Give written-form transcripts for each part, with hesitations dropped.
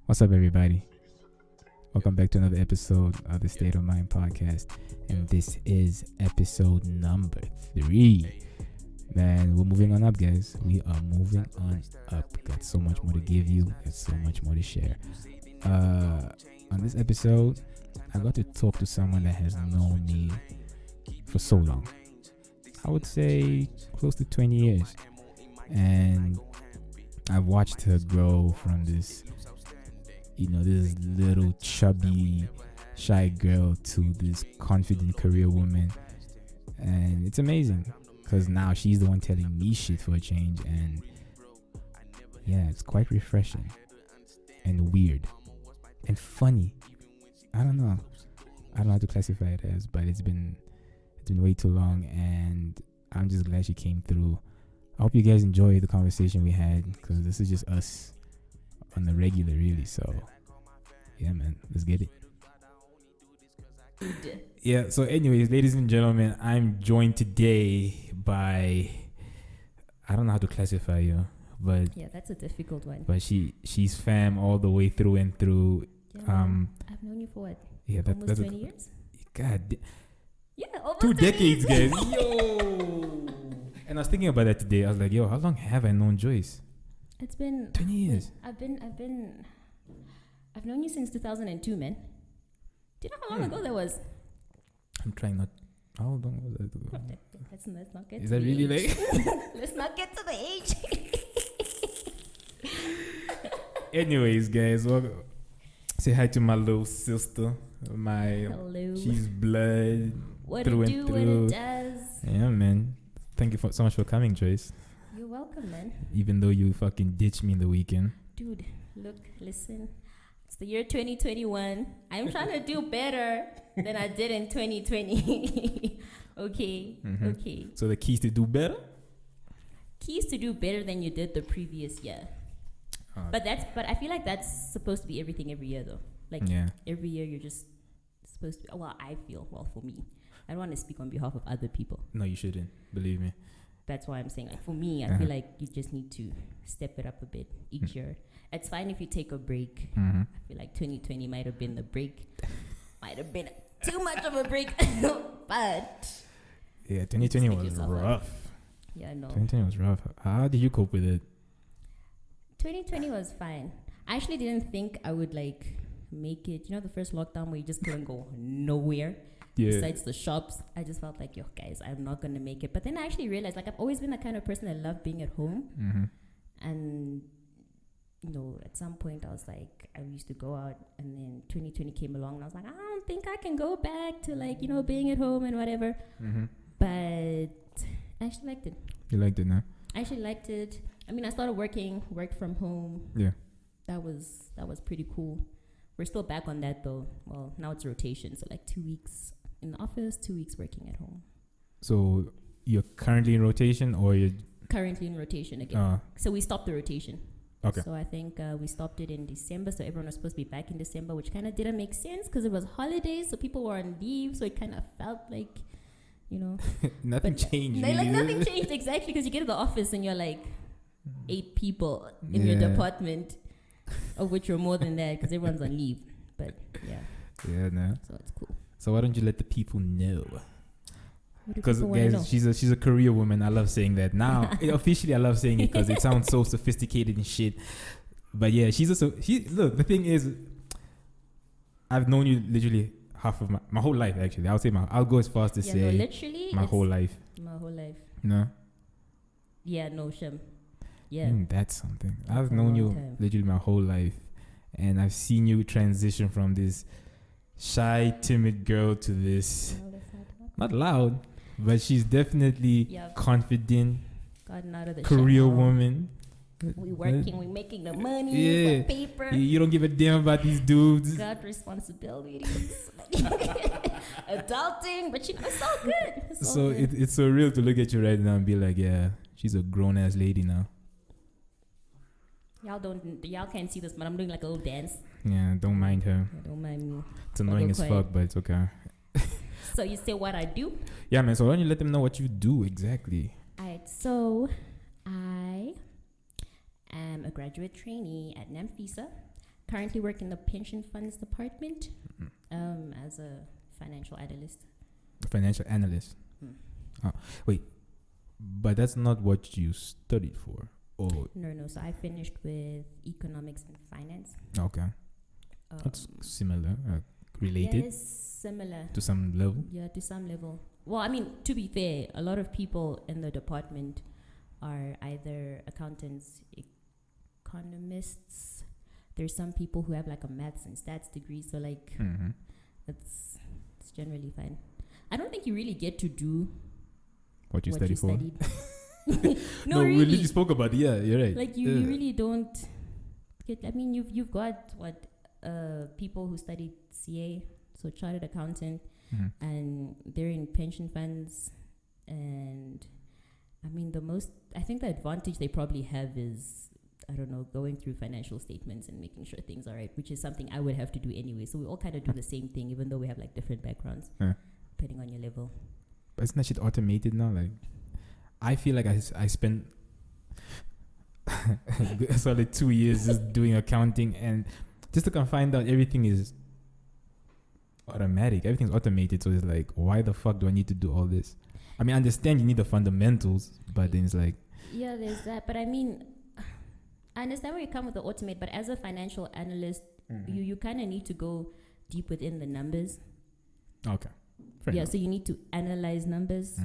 What's up, everybody? Welcome back to another episode of the State of Mind podcast. And this is episode number 3. Man, we're moving on up, guys. We are moving on up. Got so much more to give you, got so much more to share. On this episode, I got to talk to someone that has known me for so long. I would say close to 20 years. And I've watched her grow from this little chubby, shy girl to this confident career woman. And it's amazing because now she's the one telling me shit for a change. And yeah, it's quite refreshing and weird and funny. I don't know how to classify it as, but it's been way too long, and I'm just glad she came through. I hope you guys enjoy the conversation we had, because this is just us on the regular, really. So yeah, man, let's get it. Yeah, so anyways, ladies and gentlemen, I'm joined today by, I don't know how to classify you, but yeah, that's a difficult one. But she's fam all the way through and through. Yeah, I've known you for what? Yeah, almost 20 years. God, yeah, almost 2 decades, guys. years. Yo. And I was thinking about that today. I was like, yo, how long have I known Joyce? It's been 20 years. I've known you since 2002, man. Do you know how long ago that was? I'm trying not. How long was that ago? Let's not get Is to that the really age. like? Let's not get to the age. Anyways, guys, say hi to my little sister. Hello. She's blood. What through it and do, what through. it does. Yeah, man. Thank you so much for coming, Joyce. You're welcome, man. Even though you fucking ditched me in the weekend. Dude, look, listen. It's the year 2021. I'm trying to do better than I did in 2020. Okay, Mm-hmm. okay. So the keys to do better? Keys to do better than you did the previous year. But I feel like that's supposed to be everything every year, though. Like every year you're just supposed to. Well, I feel for me. I don't want to speak on behalf of other people. No, you shouldn't. Believe me. That's why I'm saying, like, for me, I feel like you just need to step it up a bit each year. It's fine if you take a break. Mm-hmm. I feel like 2020 might have been the break. Might have been too much of a break. But yeah, 2020 was rough. Yeah, I know. 2020 was rough. How did you cope with it? 2020 was fine. I actually didn't think I would, like, make it. You know, the first lockdown where you just couldn't go nowhere. Yeah. Besides the shops, I just felt like, yo, guys, I'm not going to make it. But then I actually realized, like, I've always been the kind of person that loved being at home. Mm-hmm. And, you know, at some point I was like, I used to go out, and then 2020 came along, and I was like, I don't think I can go back to, like, you know, being at home and whatever. Mm-hmm. But I actually liked it. You liked it, no? I actually liked it. I mean, I started worked from home. Yeah. That was pretty cool. We're still back on that, though. Well, now it's rotation, so like 2 weeks in the office, 2 weeks working at home. So you're currently in rotation, or you're currently in rotation again? So we stopped the rotation. Okay. So I think we stopped it in December. So everyone was supposed to be back in December, which kind of didn't make sense because it was holidays, so people were on leave. So it kind of felt like, you know, nothing changed. Like nothing changed exactly, because you get to the office and you're like 8 people in your department, of which you're more than that because everyone's on leave. But yeah, no. So it's cool. So why don't you let the people know? Because guys, she's a career woman. I love saying that. Now officially, I love saying it because it sounds so sophisticated and shit. But yeah, look. The thing is, I've known you literally half of my whole life. Actually, I'll go as far as to say literally my whole life. My whole life. No. Yeah, no, Shem. Yeah. That's something. I've known you literally my whole life, and I've seen you transition from this shy, timid girl to this not loud, but she's definitely confident, gotten out of the career woman. We working, we making the money, for paper. You don't give a damn about these dudes. Got responsibilities, adulting, but you know, it's all good. It's so real to look at you right now and be like, yeah, she's a grown ass lady now. Y'all can't see this, but I'm doing like a little dance. Yeah, don't mind her. Yeah, don't mind me. It's annoying as fuck, but it's okay. So you say what I do? Yeah, man. So why don't you let them know what you do exactly? Alright, so I am a graduate trainee at NAMFISA. currently work in the pension funds department as a financial analyst. Financial analyst. Wait, but that's not what you studied for. Oh. No. So I finished with economics and finance. Okay. That's similar, related. Yes, similar. To some level? Yeah, to some level. Well, I mean, to be fair, a lot of people in the department are either accountants, economists. There's some people who have like a maths and stats degree, so like it's generally fine. I don't think you really get to do what you studied for. No, really. We spoke about it. Yeah, you're right. Like you really don't get. I mean, you've got what people who studied CA, so chartered accountant, and they're in pension funds, and I mean I think the advantage they probably have is, I don't know, going through financial statements and making sure things are right, which is something I would have to do anyway. So we all kind of do the same thing, even though we have like different backgrounds, depending on your level. But isn't that shit automated now? Like, I feel like I spent solid 2 years just doing accounting, and just to find out everything is automatic. Everything's automated. So it's like, why the fuck do I need to do all this? I mean, I understand you need the fundamentals, but then it's like... Yeah, there's that. But I mean, I understand where you come with the automate, but as a financial analyst, you kind of need to go deep within the numbers. Okay. Fair enough. So you need to analyze numbers,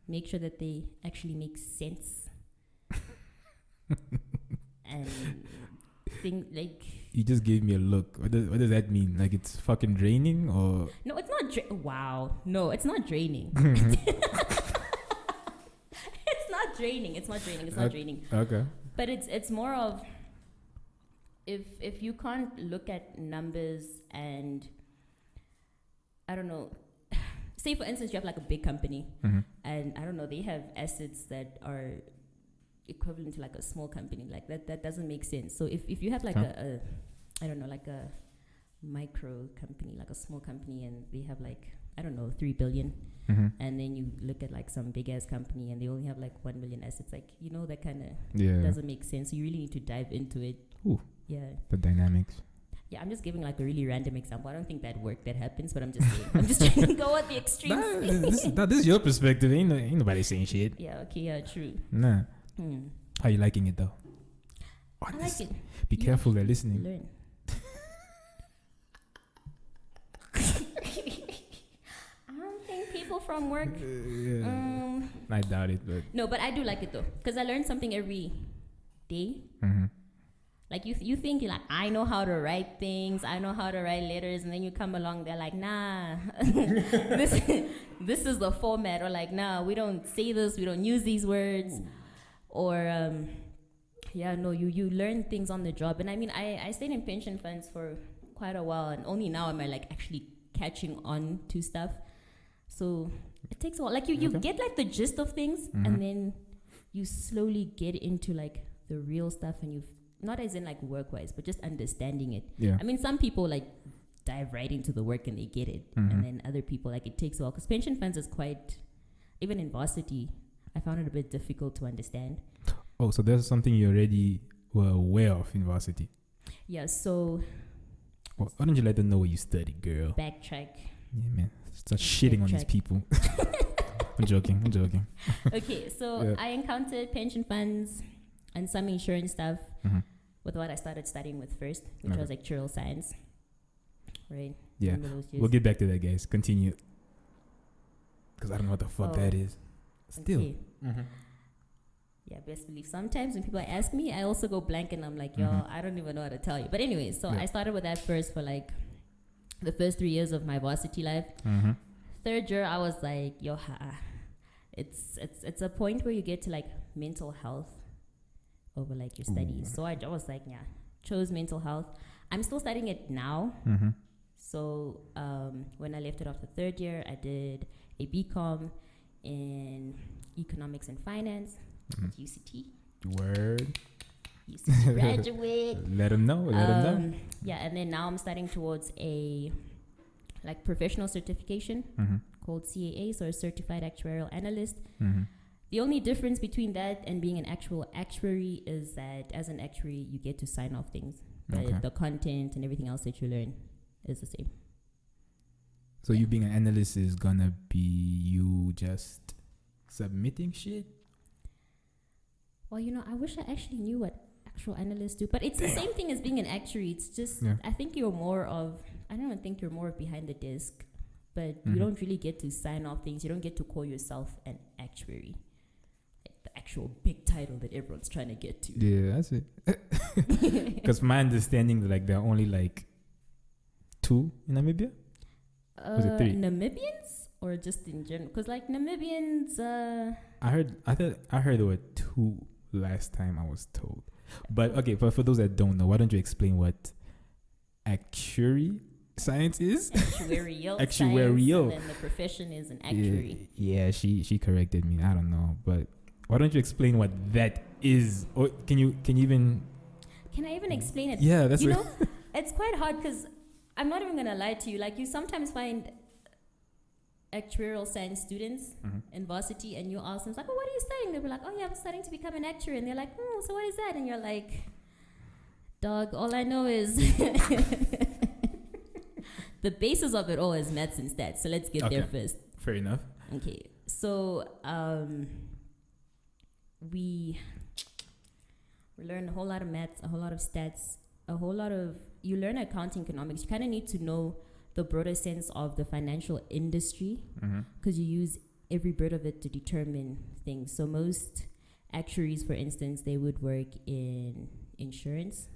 make sure that they actually make sense. And think like... You just gave me a look. What does that mean? Like, it's fucking draining, or... No, it's not wow. No, it's not draining. It's not draining. Okay. But it's more of, if you can't look at numbers and, I don't know, say for instance you have like a big company and I don't know, they have assets that are equivalent to like a small company, like that doesn't make sense. So if you have like a I don't know, like a micro company, like a small company, and they have like, I don't know, 3 billion, and then you look at like some big ass company and they only have like 1 million assets, like, you know, that kind of doesn't make sense. So you really need to dive into it. Ooh, the dynamics. Yeah, I'm just giving like a really random example. I don't think that happens, but I'm just saying. I'm just trying to go at the extremes. This is your perspective. Ain't nobody saying shit. Yeah, okay, yeah, true. Nah. How you liking it though? I like it. Be careful, they're listening. Learn. I don't think people from work. I doubt it, but no, but I do like it though, because I learn something every day. Like you think you're like, I know how to write things, I know how to write letters, and then you come along, they're like, nah, this is the format, or like, nah, we don't say this, we don't use these words, or you learn things on the job. And I mean, I stayed in pension funds for quite a while, and only now am I like actually catching on to stuff. So it takes a while. Like you get like the gist of things, and then you slowly get into like the real stuff, and you've not as in like work-wise, but just understanding it. Yeah. I mean, some people like dive right into the work and they get it, and then other people like it takes a while, because pension funds is quite, even in varsity, I found it a bit difficult to understand. Oh, so there's something you already were aware of in varsity. Yeah. So. Well, why don't you let them know what you studied, girl? Backtrack. Yeah, man. Start shitting on these people. I'm joking. Okay, so I encountered pension funds and some insurance stuff with what I started studying with first, which was actuarial science. Right? Yeah. We'll get back to that, guys. Continue. Because I don't know what the fuck that is. Still. Okay. Yeah, best believe. Sometimes when people ask me, I also go blank and I'm like, yo, I don't even know how to tell you. But anyways, so I started with that first for like the first 3 years of my varsity life. Third year, I was like, yo, it's a point where you get to like mental health over like your studies. So I was like, chose mental health. I'm still studying it now. So when I left it off the third year, I did a BCom in economics and finance at UCT. Word. UCT graduate. Let them know. Yeah, and then now I'm studying towards a like professional certification called CAA, so a certified actuarial analyst. The only difference between that and being an actual actuary is that as an actuary, you get to sign off things. but the content and everything else that you learn is the same. So you being an analyst is gonna be you just submitting shit? Well, I wish I actually knew what actual analysts do, but it's the same thing as being an actuary. It's just, I think you're more of, I don't think you're more behind the desk, but you don't really get to sign off things. You don't get to call yourself an actuary. Like the actual big title that everyone's trying to get to. Yeah, that's it. Because my understanding, like, there are only like 2 in Namibia? Was it 3? Namibians or just in general? Because like Namibians, I heard there were 2 last time I was told. But okay, but for those that don't know, why don't you explain what actuary science is? Actuarial. Actuarial. Science, and then the profession is an actuary. Yeah, she corrected me. I don't know, but why don't you explain what that is? Or can I even explain it? Yeah, that's it's quite hard because I'm not even gonna lie to you. Like, you sometimes find actuarial science students in varsity, and you ask them, like, "Oh, what are you studying?" They'll be like, "Oh, yeah, I'm studying to become an actuary." And they're like, "Oh, so what is that?" And you're like, "Dog, all I know is the basis of it all is maths and stats. So let's get there first." Fair enough. Okay, so we learn a whole lot of maths, a whole lot of stats, you learn accounting, economics. You kind of need to know the broader sense of the financial industry because you use every bit of it to determine things. So most actuaries, for instance, they would work in insurance.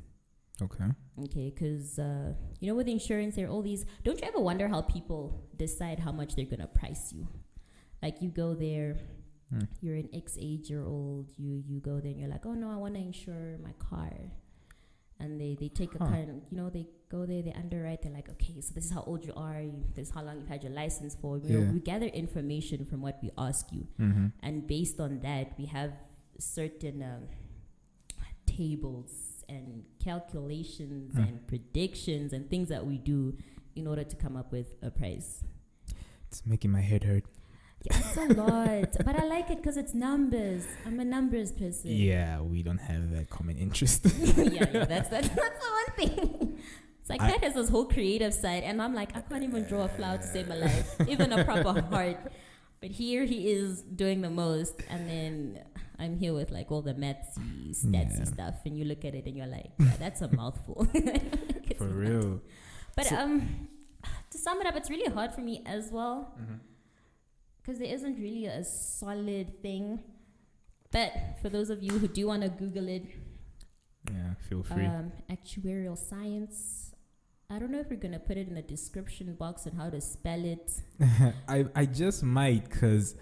Okay, because with insurance, there are all these. Don't you ever wonder how people decide how much they're gonna price you? Like, you go there, you're an X age-year-old, you go there and you're like, "Oh no, I want to insure my car," and they take a kind of, they go there, they underwrite, they're like, "Okay, so this is how old you are, this is how long you've had your license for." We gather information from what we ask you, and based on that, we have certain tables and calculations and predictions and things that we do in order to come up with a price. It's making my head hurt. Yeah, it's a lot, but I like it because it's numbers. I'm a numbers person. Yeah, we don't have that common interest. yeah, that's the one thing. It's like Kat has this whole creative side, and I'm like, I can't even draw a flower to save my life, even a proper heart. But here he is doing the most, and then I'm here with like all the mathsy, statsy stuff, and you look at it and you're like, yeah, that's a mouthful. For real. But to sum it up, it's really hard for me as well. Because there isn't really a solid thing. But for those of you who do want to Google it, feel free. Actuarial science. I don't know if we're going to put it in the description box and how to spell it. I just might, because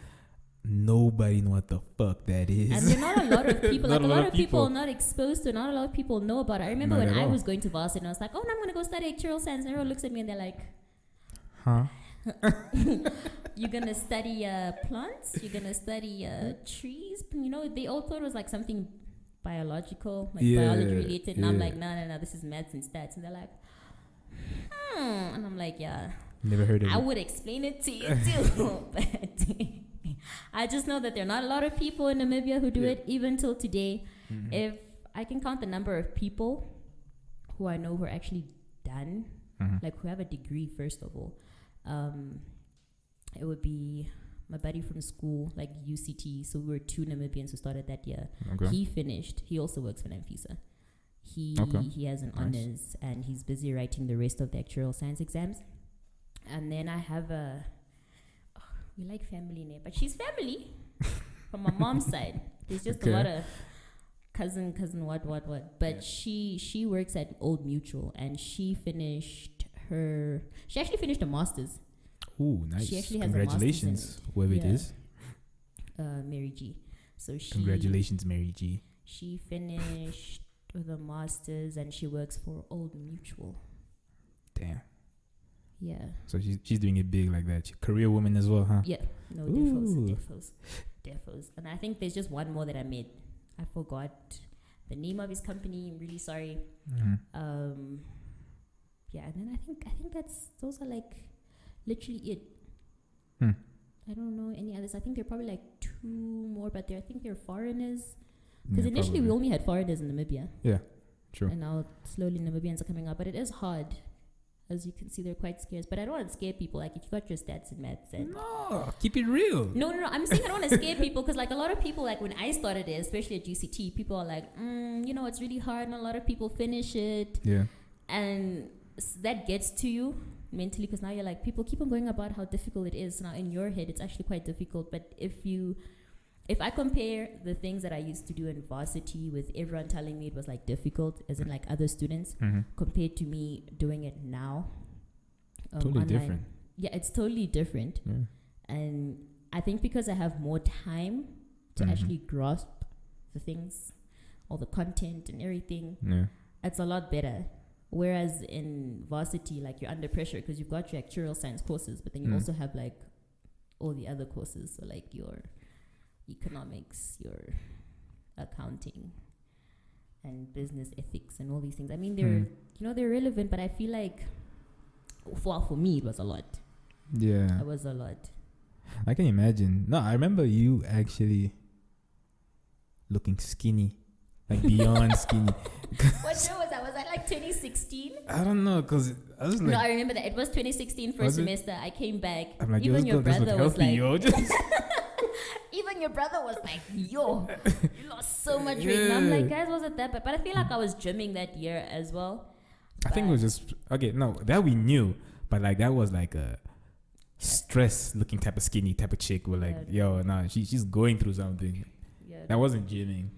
nobody know what the fuck that is. And there are not a lot of people. Like, a lot of people are not exposed to it. Not a lot of people know about it. I remember when I was going to varsity and I was like, "Oh, no, I'm going to go study actuarial science." And everyone looks at me and they're like, "Huh? You're gonna study plants? You're gonna study trees?" They all thought it was like something biological, like biology related. And I'm like, no, this is maths and stats. And they're like, and I'm like, yeah. Never heard of it. I would explain it to you too, but I just know that there are not a lot of people in Namibia who do it, even till today. If I can count the number of people who I know who are actually done, like who have a degree, first of all. It would be my buddy from school, like UCT. So we were 2 Namibians who started that year. He finished. He also works for NAMFISA. He has an honors, and he's busy writing the rest of the actuarial science exams. And then I have we like family name, but she's family from my mom's side. There's just a lot of cousin, what. But she works at Old Mutual, and she actually finished a master's. Ooh, nice. She actually has congratulations, whoever it is. Mary G. So congratulations, Mary G. She finished with a master's, and she works for Old Mutual. Damn. Yeah. So she's doing it big like that. Career woman as well, huh? Yeah. No, defos. And I think there's just one more that I made. I forgot the name of his company. I'm really sorry. Yeah, and then I think those are like literally it. I don't know any others. I think there are probably like 2 more, but I think they're foreigners. Because initially we only had foreigners in Namibia. Yeah, True. And now slowly Namibians are coming out, but it is hard. As you can see, they're quite scarce. But I don't want to scare people. Like, if you got your stats and maths and... No, keep it real. No. I'm saying I don't want to scare people because, like, a lot of people, like, when I started it, especially at GCT, people are like, it's really hard and a lot of people finish it. Yeah. And that gets to you mentally because now you're like, people keep on going about how difficult it is. Now, in your head, it's actually quite difficult. But if I compare the things that I used to do in varsity with everyone telling me it was like difficult, as in like other students, compared to me doing it now, totally online, different. Yeah, it's totally different. Yeah. And I think because I have more time to actually grasp the things, all the content and everything, it's a lot better. Whereas in varsity, like, you're under pressure because you've got your actuarial science courses, but then you also have like all the other courses, so like your economics, your accounting, and business ethics, and all these things. I mean, they're relevant, but I feel like, for me, it was a lot. Yeah, it was a lot. I can imagine. No, I remember you actually looking skinny, like beyond skinny. What year was that? Was that like 2016? I don't know, because I was like... No, I remember that. It was 2016 first semester. I came back. I'm like, even your brother was like... Even your brother was like, yo, you lost so much weight. And I'm like, guys, was it that bad? But I feel like I was gymming that year as well. I think it was just... Okay, no, that we knew. But like, that was like a stress-looking type of skinny type of chick. We're like, yo, nah, she's going through something. Yeah, that wasn't gymming.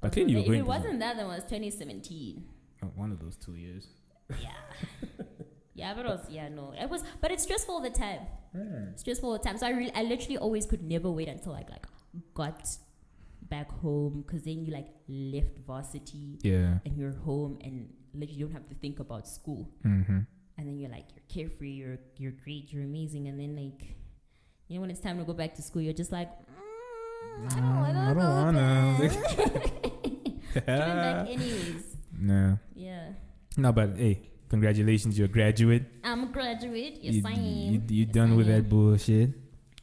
But clearly you were going through something. If it wasn't that, then it was 2017. Oh, one of those 2 years. Yeah. Yeah, but it was, but it's stressful all the time. Stressful all the time. So I literally always could never wait until I like got back home, because then you like left varsity, and you're home, and literally you don't have to think about school. And then you're like, you're carefree, you're great, you're amazing, and then like, when it's time to go back to school, you're just like, I don't wanna. Coming back anyways. No. Yeah. No, but hey, congratulations, you're a graduate. I'm a graduate. Yes, I am. You done with that bullshit?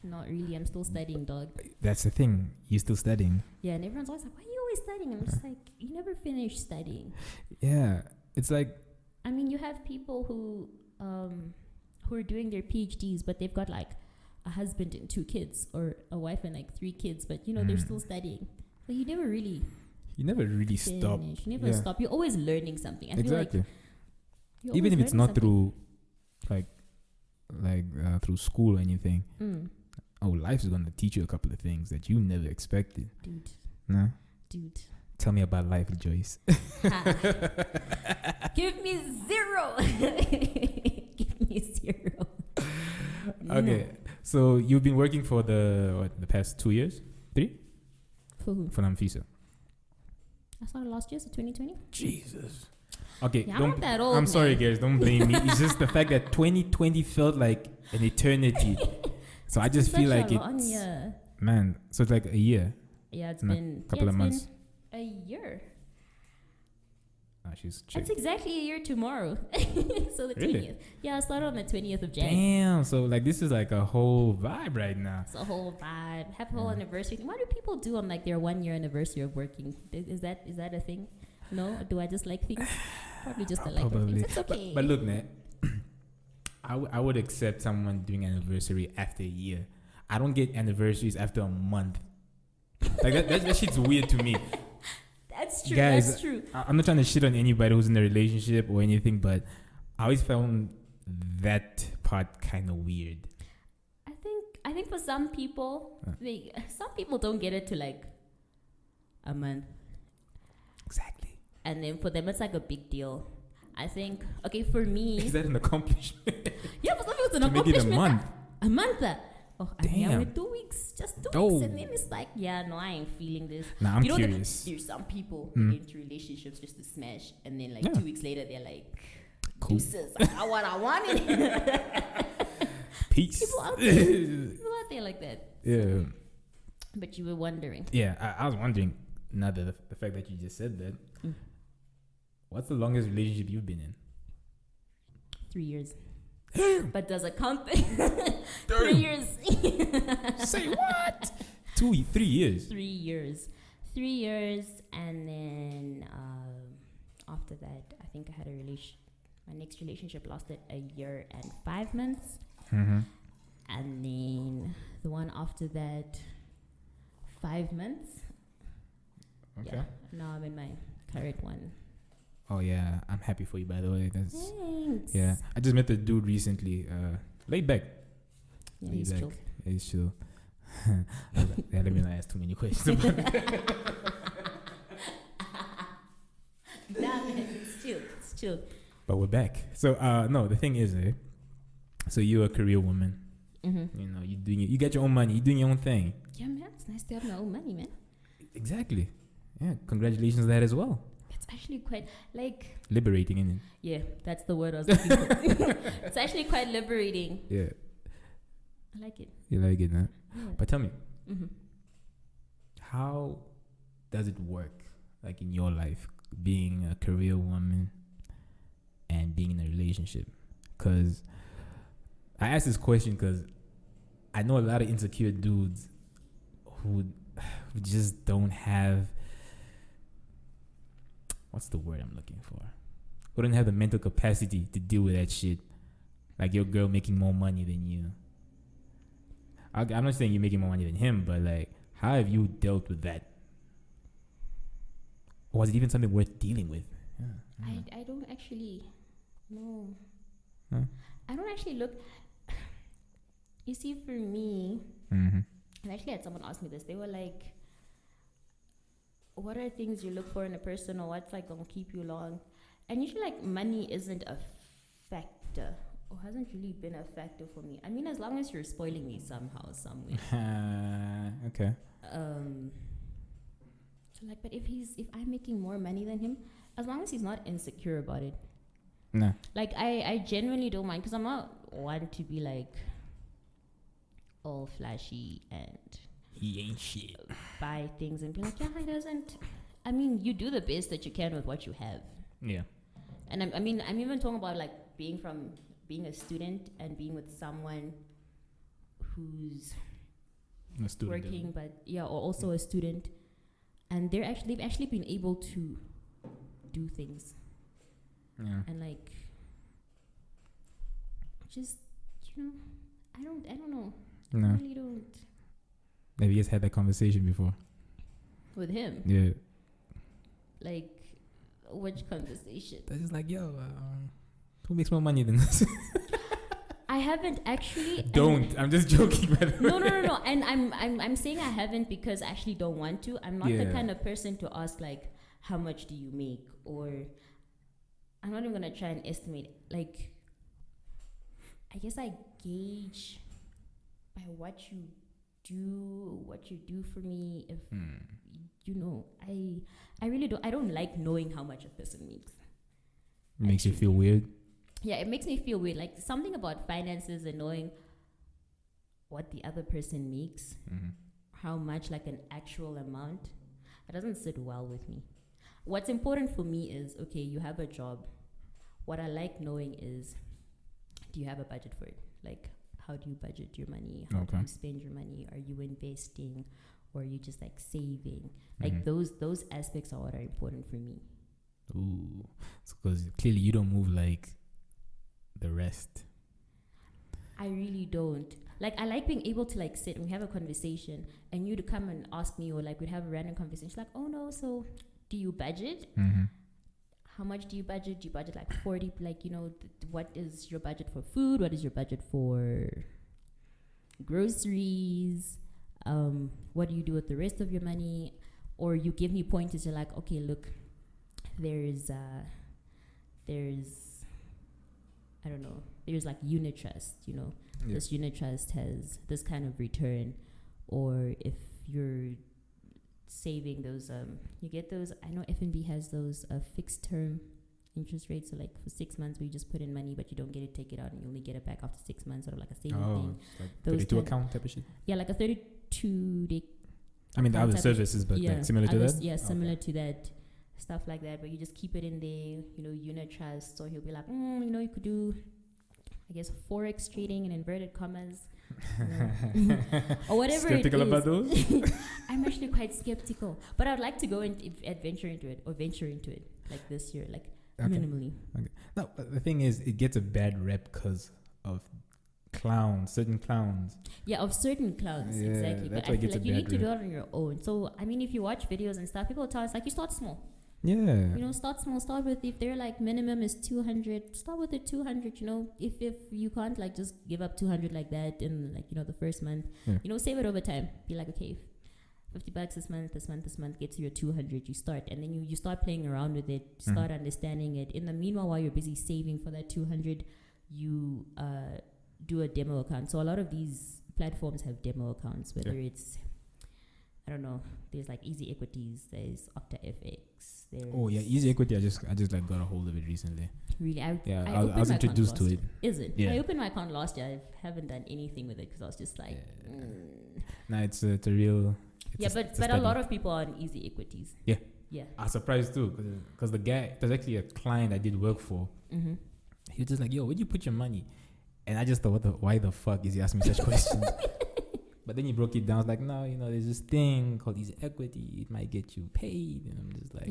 Not really. I'm still studying, dog. That's the thing. You're still studying. Yeah, and everyone's always like, why are you always studying? I'm just like, you never finish studying. Yeah. It's like... I mean, you have people who are doing their PhDs, but they've got like a husband and 2 kids, or a wife and like 3 kids, but they're still studying. So you never really stop. You never stop. You're always learning something. I exactly. Feel like even if it's not through through school or anything. Life is gonna teach you a couple of things that you never expected. Dude. No? Dude. Tell me about life, Joyce. Give me 0. Give me 0. Okay. So you've been working for the past 2 years? 3? For who? For Namfisa. I started last year, so 2020. Jesus. Okay, I'm not that old. I'm sorry, guys. Don't blame me. It's just the fact that 2020 felt like an eternity. So I just feel like it's... Man, so it's like a year. Yeah, it's been... a couple of months. A year. She's checking. It's exactly a year tomorrow. So the 20th. Really? Yeah, I started on the 20th of January. Damn. So like this is like a whole vibe right now. It's a whole vibe. Have a whole anniversary. What do people do on like their 1 year anniversary of working? Is that a thing? No? Do I just like things? Probably just a like of things. It's okay. But look, man. I would accept someone doing an anniversary after a year. I don't get anniversaries after a month. Like that shit's weird to me. That's true. Guys, that's true. I'm not trying to shit on anybody who's in a relationship or anything, but I always found that part kind of weird. I think for some people, some people don't get it to like a month. Exactly. And then for them, it's like a big deal. I think, okay, for me... Is that an accomplishment? Yeah, for some people, it's an accomplishment. Make it a month. A month? Oh, damn. I mean, 2 weeks. Just 2 weeks. And then it's like, yeah, no, I ain't feeling this. Nah, I'm curious. There's some people who get into relationships just to smash. And then like 2 weeks later, they're like, cool. Deuces, I got what I wanted. Peace. People out there like that. Yeah. So, but you were wondering. Yeah, I was wondering, now that the fact that you just said that, what's the longest relationship you've been in? 3 years. But does it count? 3 years. Say what? 3 years. 3 years. 3 years, and then after that, I think I had a relation. My next relationship lasted a year and 5 months, and then the one after that, 5 months. Okay. Yeah. Now I'm in my current one. Oh yeah, I'm happy for you, by the way. That's Thanks. yeah. I just met the dude recently. Laid back. Yeah, Laid he's back. chill. Yeah, he's chill. Yeah, let me not ask too many questions about that. Nah, man, it's chill. It's chill. But we're back. So no, the thing is, so you're a career woman. Mm-hmm. You know, you get your own money. You're doing your own thing. Yeah, man. It's nice to have my own money, man. Exactly. Yeah. Congratulations on that as well. It's actually quite Liberating, isn't it? Yeah, that's the word I was looking for. It's actually quite liberating. Yeah. I like it. You like it, huh? Yeah. But tell me, how does it work, like in your life, being a career woman and being in a relationship? Because I asked this question because I know a lot of insecure dudes who just don't have, what's the word I'm looking for? Who don't have the mental capacity to deal with that shit. Like your girl making more money than you. I'm not saying you're making more money than him, but like, how have you dealt with that? Or was it even something worth dealing with? Yeah. I don't actually know. Huh? I don't actually look. You see, for me, Mm-hmm. and I actually had someone ask me this. They were like, what are things you look for in a person, or what's like gonna keep you long? And usually, like, money isn't a factor, or hasn't really been a factor for me. I mean, as long as you're spoiling me somehow, somewhere. Okay. So like, but if I'm making more money than him, as long as he's not insecure about it. No. Like, I genuinely don't mind, because I'm not one to be like all flashy and He ain't shit. buy things and be like, yeah, he doesn't. I mean, you do the best that you can with what you have. Yeah. And I'm even talking about like being a student and being with someone who's A student, working, but yeah, or also a student, and they've actually been able to do things. Yeah. And like, just, I don't know. No. I really don't. Have you guys had that conversation before? With him? Yeah. Like, which conversation? They're just like, yo, who makes more money than this? I haven't actually. Don't. I'm just joking, by the way. No. And I'm saying I haven't because I actually don't want to. I'm not the kind of person to ask like, how much do you make? Or I'm not even gonna try and estimate. Like, I guess I gauge by what you do for me. If I really don't. I don't like knowing how much a person makes. Makes you feel weird. Yeah, it makes me feel weird. Like, something about finances and knowing what the other person makes, how much, like an actual amount, it doesn't sit well with me. What's important for me is, okay, you have a job. What I like knowing is, do you have a budget for it? Like, how do you budget your money? How do you spend your money? Are you investing, or are you just like saving? Like, those aspects are what are important for me. Ooh, because clearly you don't move like the rest. I really don't. Like, I like being able to like sit and we have a conversation, and you to come and ask me, or like we'd have a random conversation. Like, oh no, so do you budget? How much do you budget? Do you budget like 40? Like, what is your budget for food? What is your budget for groceries? What do you do with the rest of your money? Or you give me pointers. You're like, okay, look, there's I don't know, there's like unit trust, this unit trust has this kind of return. Or if you're saving those, you get those, I know FNB has those fixed term interest rates. So like for 6 months where you just put in money, but you don't get it, take it out, and you only get it back after 6 months, sort of like a saving thing. Like 32 account type of shit? Yeah, like a 32-day. I mean, the other services, but like similar to that? Yeah, similar to that. Stuff like that, but you just keep it in there, unit trust. So he'll be like, you could do I guess forex trading in inverted commas, or whatever. Skeptical it is. about those? I'm actually quite skeptical, but I'd like to go and venture into it like this year, like minimally. Okay. No, but the thing is, it gets a bad rep because of certain clowns. Yeah, of certain clowns, yeah, exactly. But I feel like you need to do it on your own. So I mean, if you watch videos and stuff, people tell us like you start small. Yeah. Start small. Start with, if they're like minimum is 200, start with the 200. If you can't like just give up 200 like that in like the first month, save it over time. Be like, okay, $50 this month gets you your 200. You start, and then you start playing around with it, start understanding it. In the meanwhile, while you're busy saving for that 200, you do a demo account. So a lot of these platforms have demo accounts, whether it's, I don't know, there's like Easy Equities, there's OptaFX. Oh yeah, Easy Equity. I just like got a hold of it recently. Really? I was introduced to it. Is it? Yeah. I opened my account last year. I haven't done anything with it because I was just like, No, it's a real. But a lot of people are on Easy Equities. Yeah. Yeah. I was surprised too, because the guy, there's actually a client I did work for. Mm-hmm. He was just like, "Yo, where'd you put your money?" And I just thought, why the fuck is he asking me such questions? But then he broke it down. I was like, no, there's this thing called Easy Equity. It might get you paid. And I'm just like,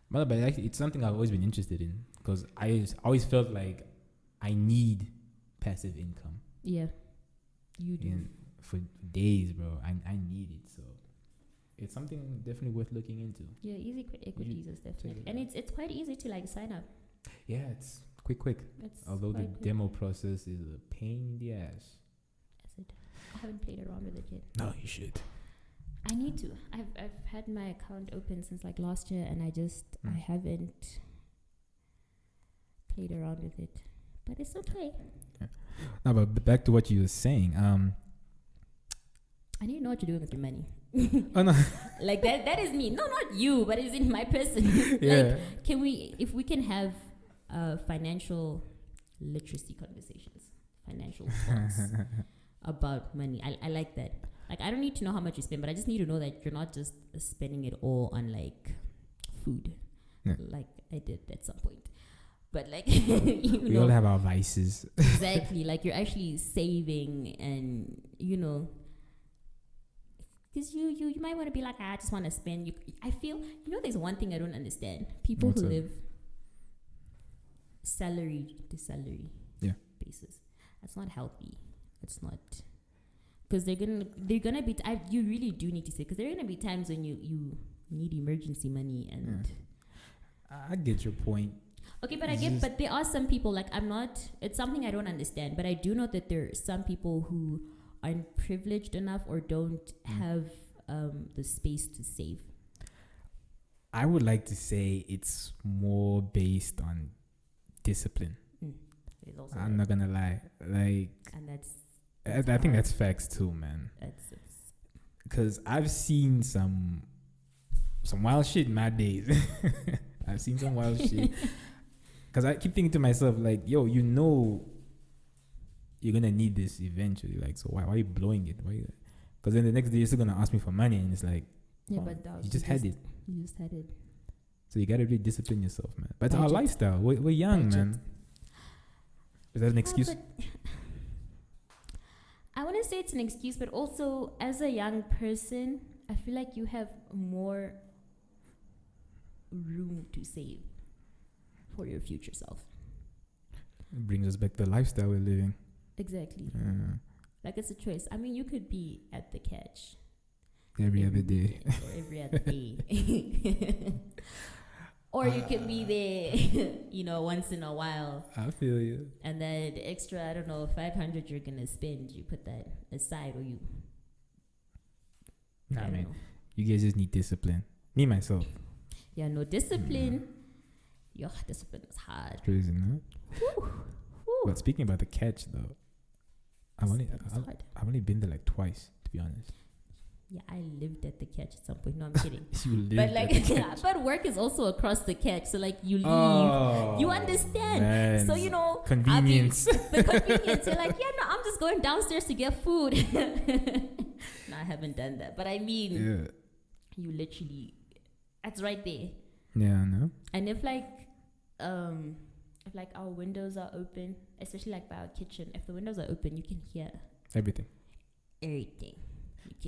But actually, it's something I've always been interested in, because I always felt like I need passive income. Yeah, you do. And for days, bro. I need it. So it's something definitely worth looking into. Yeah, Easy Equities is definitely. And it's quite easy to like sign up. Yeah, it's quick. Although the demo process is a pain in the ass. Is it? I haven't played around with it yet. No, you should. I need to. I've had my account open since like last year, and I haven't played around with it. But it's okay. Yeah. No, but back to what you were saying. I need to know what you're doing with your money. Oh no. Like that is me. No, not you, but it's in my person. Yeah. Like, if we can have financial literacy conversations, financial talks about money. I like that. Like, I don't need to know how much you spend, but I just need to know that you're not just spending it all on like food, like I did at some point. But like, we all have our vices. Exactly. Like, you're actually saving, and because you might want to be like, I just want to spend. I feel there's one thing I don't understand. People who live salary to salary basis. That's not healthy. It's not, because they're gonna be. You really do need to say, because there are gonna be times when you need emergency money, and I get your point. Okay, but but there are some people, like, it's something I don't understand, but I do know that there are some people who aren't privileged enough or don't have the space to save. I would like to say it's more based on discipline. I'm not gonna lie, like, and I think that's facts too, man. Because I've seen some wild shit in my days. I've seen some wild shit. Because I keep thinking to myself, like, yo, you're gonna need this eventually. Like, so why are you blowing it? Because then the next day you're still gonna ask me for money, and it's like, but you just had it. You just had it. So you gotta really discipline yourself, man. But it's our lifestyle. We're young, man. Is that an excuse? I wouldn't say it's an excuse, but also as a young person, I feel like you have more room to save for your future self. It brings us back to the lifestyle we're living. Exactly. Like, it's a choice. I mean, you could be at the catch every other day. Or every other day. Or you could be there, once in a while. I feel you. And then the extra, I don't know, 500 you're going to spend, you put that aside, or you... Nah, man. You guys just need discipline. Me, myself. Yeah, no, discipline. Discipline is hard. Crazy, no? But speaking about the catch, though, I've only been there like twice, to be honest. Yeah, I lived at the catch at some point. No, I'm kidding. You lived at the catch. But work is also across the catch. So, like, you leave. You understand. Man. So, convenience. The convenience. You're like, I'm just going downstairs to get food. No, I haven't done that. But I mean, you literally, that's right there. Yeah, I know. And if, like, if like our windows are open, especially like by our kitchen, if the windows are open, you can hear everything. Everything.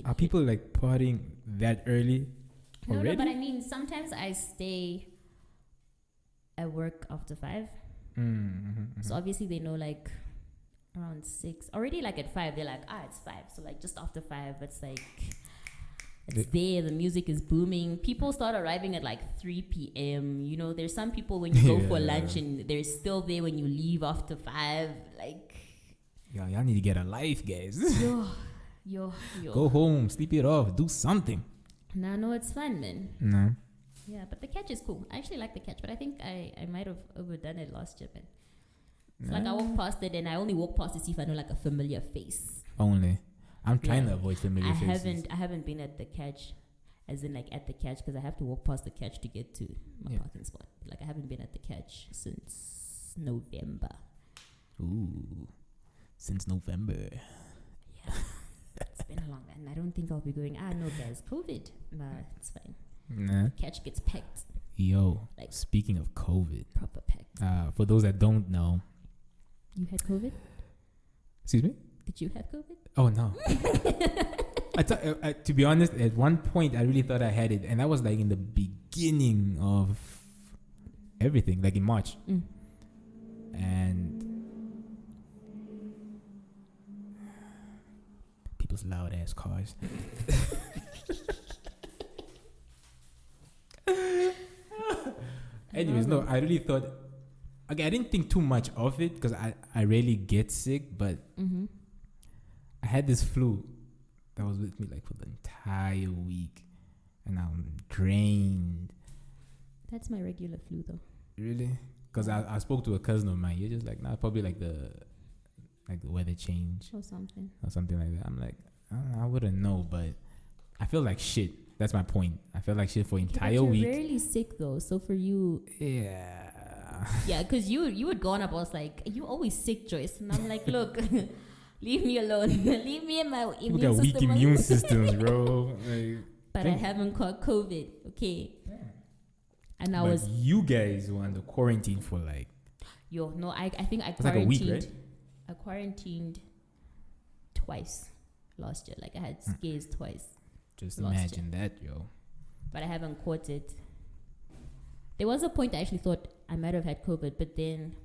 Are people like partying that early already? No, but I mean, sometimes I stay at work after 5. So obviously they know like around 6. Already like at 5, they're like, it's 5. So like just after 5, it's like, it's there. The music is booming. People start arriving at like 3 p.m. You know, there's some people when you go for lunch and they're still there when you leave after 5. Like, y'all need to get a life, guys. Yo. Go home, sleep it off, do something. No, it's fun, man. No. Yeah, but the catch is cool. I actually like the catch, but I think I might have overdone it last year, man. It's like I walk past it and I only walk past to see if I know like a familiar face. Only. I'm trying to avoid familiar faces. I haven't been at the catch, as in like at the catch, because I have to walk past the catch to get to my parking spot. Like I haven't been at the catch since November. Ooh, since November. Yeah, it's been long, and I don't think I'll be going. No, guys, COVID. Nah, it's fine. Nah. The catch gets packed. Yo, like speaking of COVID, proper packed. For those that don't know, you had COVID? Excuse me? Did you have COVID? Oh, no. To be honest, at one point, I really thought I had it. And that was like in the beginning of everything, like in March. And people's loud ass cars. Anyways, no, I really thought, okay, I didn't think too much of it because I rarely get sick, but I had this flu that was with me like for the entire week, and I'm drained. That's my regular flu, though. Really? Because I spoke to a cousin of mine. You're just like, nah, probably like the weather change or something like that. I'm like, I wouldn't know, but I feel like shit. That's my point. I felt like shit for entire week. You're rarely sick though, so for you, yeah, because you would go on about like, you always sick, Joyce, and I'm like, look. Leave me alone. Leave me in my immune system. Weak immune systems, bro. Like, but I haven't caught COVID, okay? Yeah. And but you guys were under quarantine for like... I think I quarantined. Like a week, right? I quarantined twice last year. Like I had scares twice. Just imagine that, yo. But I haven't caught it. There was a point I actually thought I might have had COVID, but then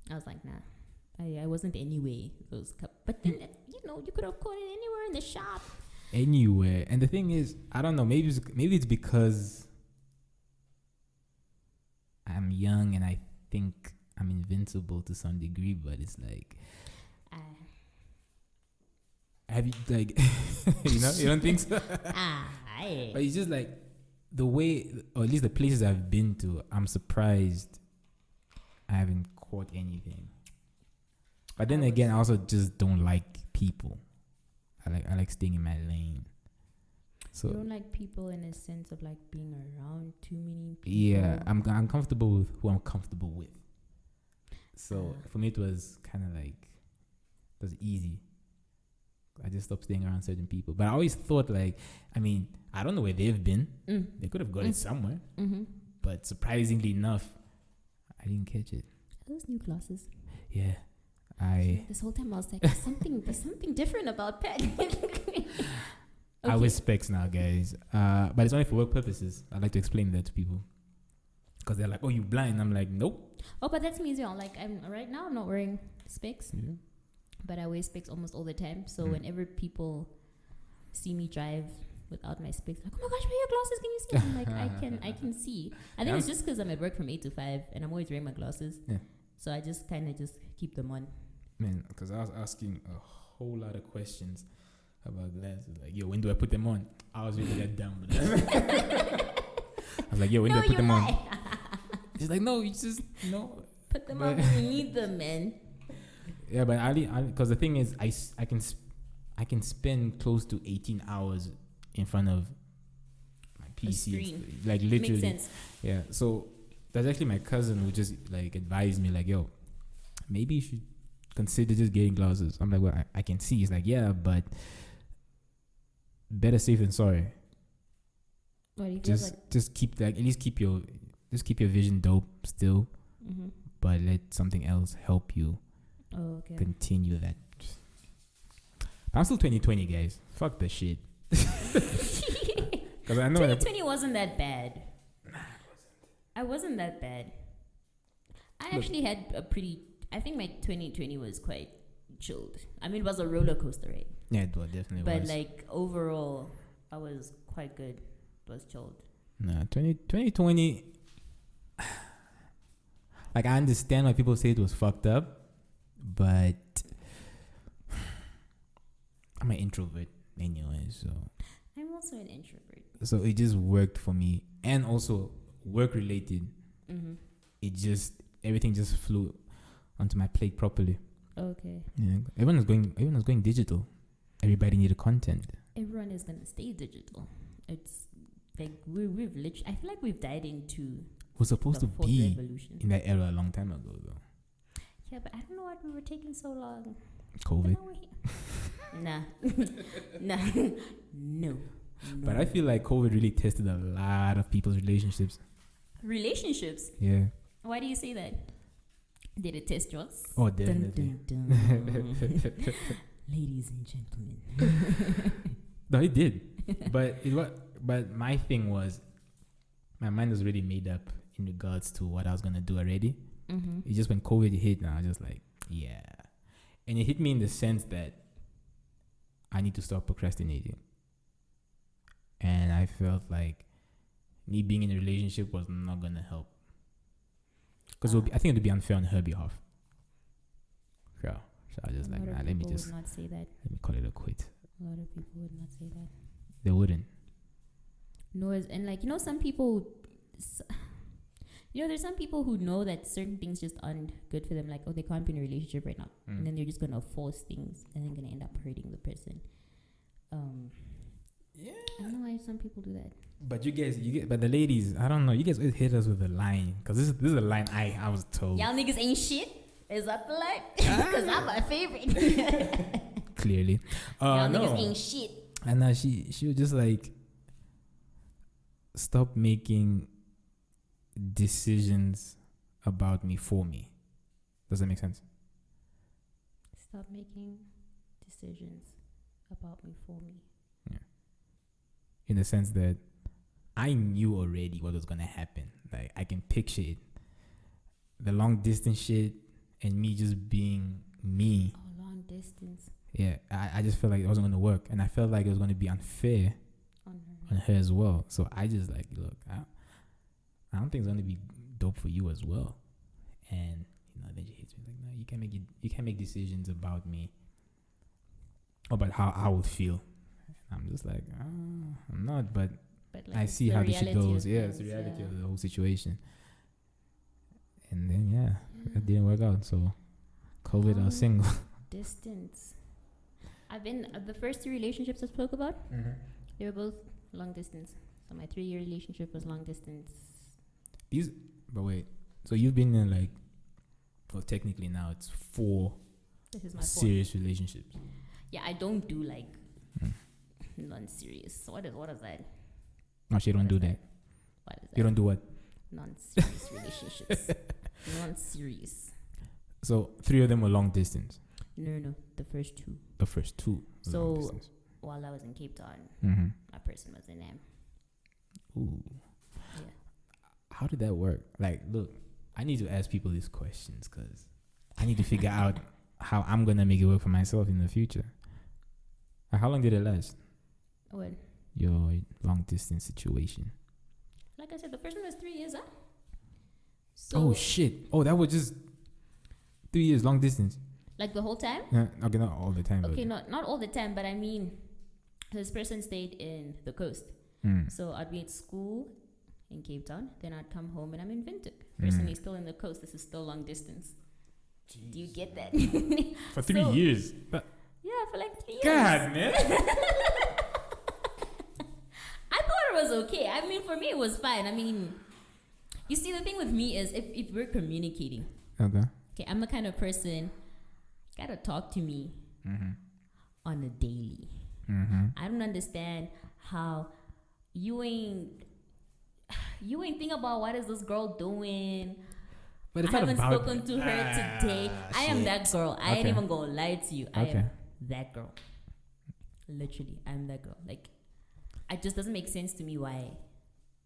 I was like, nah. I wasn't anyway. But then, you could have caught it anywhere in the shop. Anywhere. And the thing is, I don't know, maybe it's because I'm young and I think I'm invincible to some degree, but it's like... have you, like... you don't think so? But it's just like, the way, or at least the places I've been to, I'm surprised I haven't caught anything. But then again, I also just don't like people. I like staying in my lane. So you don't like people in a sense of like being around too many people. Yeah, I'm comfortable with who I'm comfortable with. So for me, it was kind of like, it was easy. I just stopped staying around certain people. But I always thought like, I mean, I don't know where they've been. They could have got it somewhere. But surprisingly enough, I didn't catch it. Are those new glasses? Yeah. This whole time I was like, there's something different about Pet. Okay. I wear specs now, guys. But it's only for work purposes. I like to explain that to people. Because they're like, oh, you blind? I'm like, nope. Oh, but that's me as well. Like, I'm not wearing specs. Yeah. But I wear specs almost all the time. So whenever people see me drive without my specs, like, oh my gosh, where are your glasses? Can you see? I'm like, I can see. I think it's just because I'm at work from 8 to 5 and I'm always wearing my glasses. Yeah. So I just kind of keep them on. Man, because I was asking a whole lot of questions about glasses. Like, yo, when do I put them on? I was really that dumb. I was like, yo, when do I put them on? She's like, no, you just, put them on when you need them, man. Yeah, but because the thing is, I can spend close to 18 hours in front of my PC. Like, literally. Makes sense. Yeah, so that's actually my cousin who just, like, advised me, like, yo, maybe you should consider just getting glasses. I'm like, well, I can see. He's like, yeah, but better safe than sorry. What do you just keep that. At least keep your vision dope still. but let something else help you continue that. I'm still 2020, guys. Fuck the shit. Because I know 2020 wasn't that bad. I wasn't that bad. I actually had I think my 2020 was quite chilled. I mean, it was a roller coaster, right? Yeah, it was, definitely but was. But like overall, I was quite good. It was chilled. No, 2020. Like, I understand why people say it was fucked up, but I'm an introvert anyway, so. I'm also an introvert. So it just worked for me, and also work related. It just everything just flew onto my plate properly. Okay. Yeah, everyone was going digital. Everybody needed content. Everyone is gonna stay digital. It's like we've literally. I feel like we've died into. We're supposed to be revolution. In that era a long time ago, though. Yeah, but I don't know why we were taking so long. COVID. Nah. No. But I feel like COVID really tested a lot of people's relationships. Relationships? Yeah. Why do you say that? Did it test yours? Oh, definitely. Dun, dun, dun. Ladies and gentlemen. No, it did. But my thing was, my mind was already made up in regards to what I was gonna do already. It's just when COVID hit, I was just like, yeah. And it hit me in the sense that I need to stop procrastinating. And I felt like me being in a relationship was not gonna help. Because I think it would be unfair on her behalf. So I was just like, let me just not say that. Let me call it a quit. A lot of people would not say that. They wouldn't. No, and like, some people, there's some people who know that certain things just aren't good for them. Like, they can't be in a relationship right now. And then they're just going to force things and then going to end up hurting the person. Yeah. I don't know why some people do that. But but the ladies, I don't know. You guys always hit us with a line. Because this is a line I was told. Y'all niggas ain't shit. Is that the line? Because I'm my favorite. Clearly. Y'all no. niggas ain't shit. And she was just like, stop making decisions about me for me. Does that make sense? Stop making decisions about me for me. Yeah. In the sense that I knew already what was going to happen. Like, I can picture it. The long distance shit and me just being me. Oh, long distance. Yeah, I just felt like it wasn't going to work. And I felt like it was going to be unfair on her as well. So I just like, look, I don't think it's going to be dope for you as well. And, then she hits me like, no, you can't make decisions about me. Or about how I would feel. And I'm just like, I'm not, but like, I see how this shit goes. Yeah, it's the reality of the whole situation. And then, it didn't work out. So, COVID, I was single. Distance. I've been, the first 2 relationships I spoke about, they were both long distance. So, my 3-year relationship was long distance. But wait, so you've been in like, well, technically now it's 4 serious relationships. Yeah, I don't do like non-serious. What is that? No, she don't do that. What is that? You don't do what? Non-serious relationships. Non-serious. So 3 of them were long distance. No, the first 2. The first 2. So while I was in Cape Town, my person was in them. Ooh. Yeah. How did that work? Like, look, I need to ask people these questions because I need to figure out how I'm gonna make it work for myself in the future. How long did it last? What? Your long distance situation. Like I said, the first one was 3 years, huh? So shit! Oh, that was just 3 years long distance. Like the whole time? Okay, not all the time. Okay, not all the time, but I mean, this person stayed in the coast. So I'd be at school in Cape Town, then I'd come home and I'm in Windhoek. Person is still in the coast. This is still long distance. Jeez. Do you get that? For 3 years? Yeah, for like 3 years. God, man. I thought it was okay. I mean, for me, it was fine. I mean, you see, the thing with me is if we're communicating. Okay, I'm the kind of person, gotta talk to me on a daily. I don't understand how you ain't think about what is this girl doing. But it's I not haven't about spoken to her today. I am that girl. I ain't Okay. even gonna lie to you. I am that girl. Literally, I'm that girl. Like, it just doesn't make sense to me why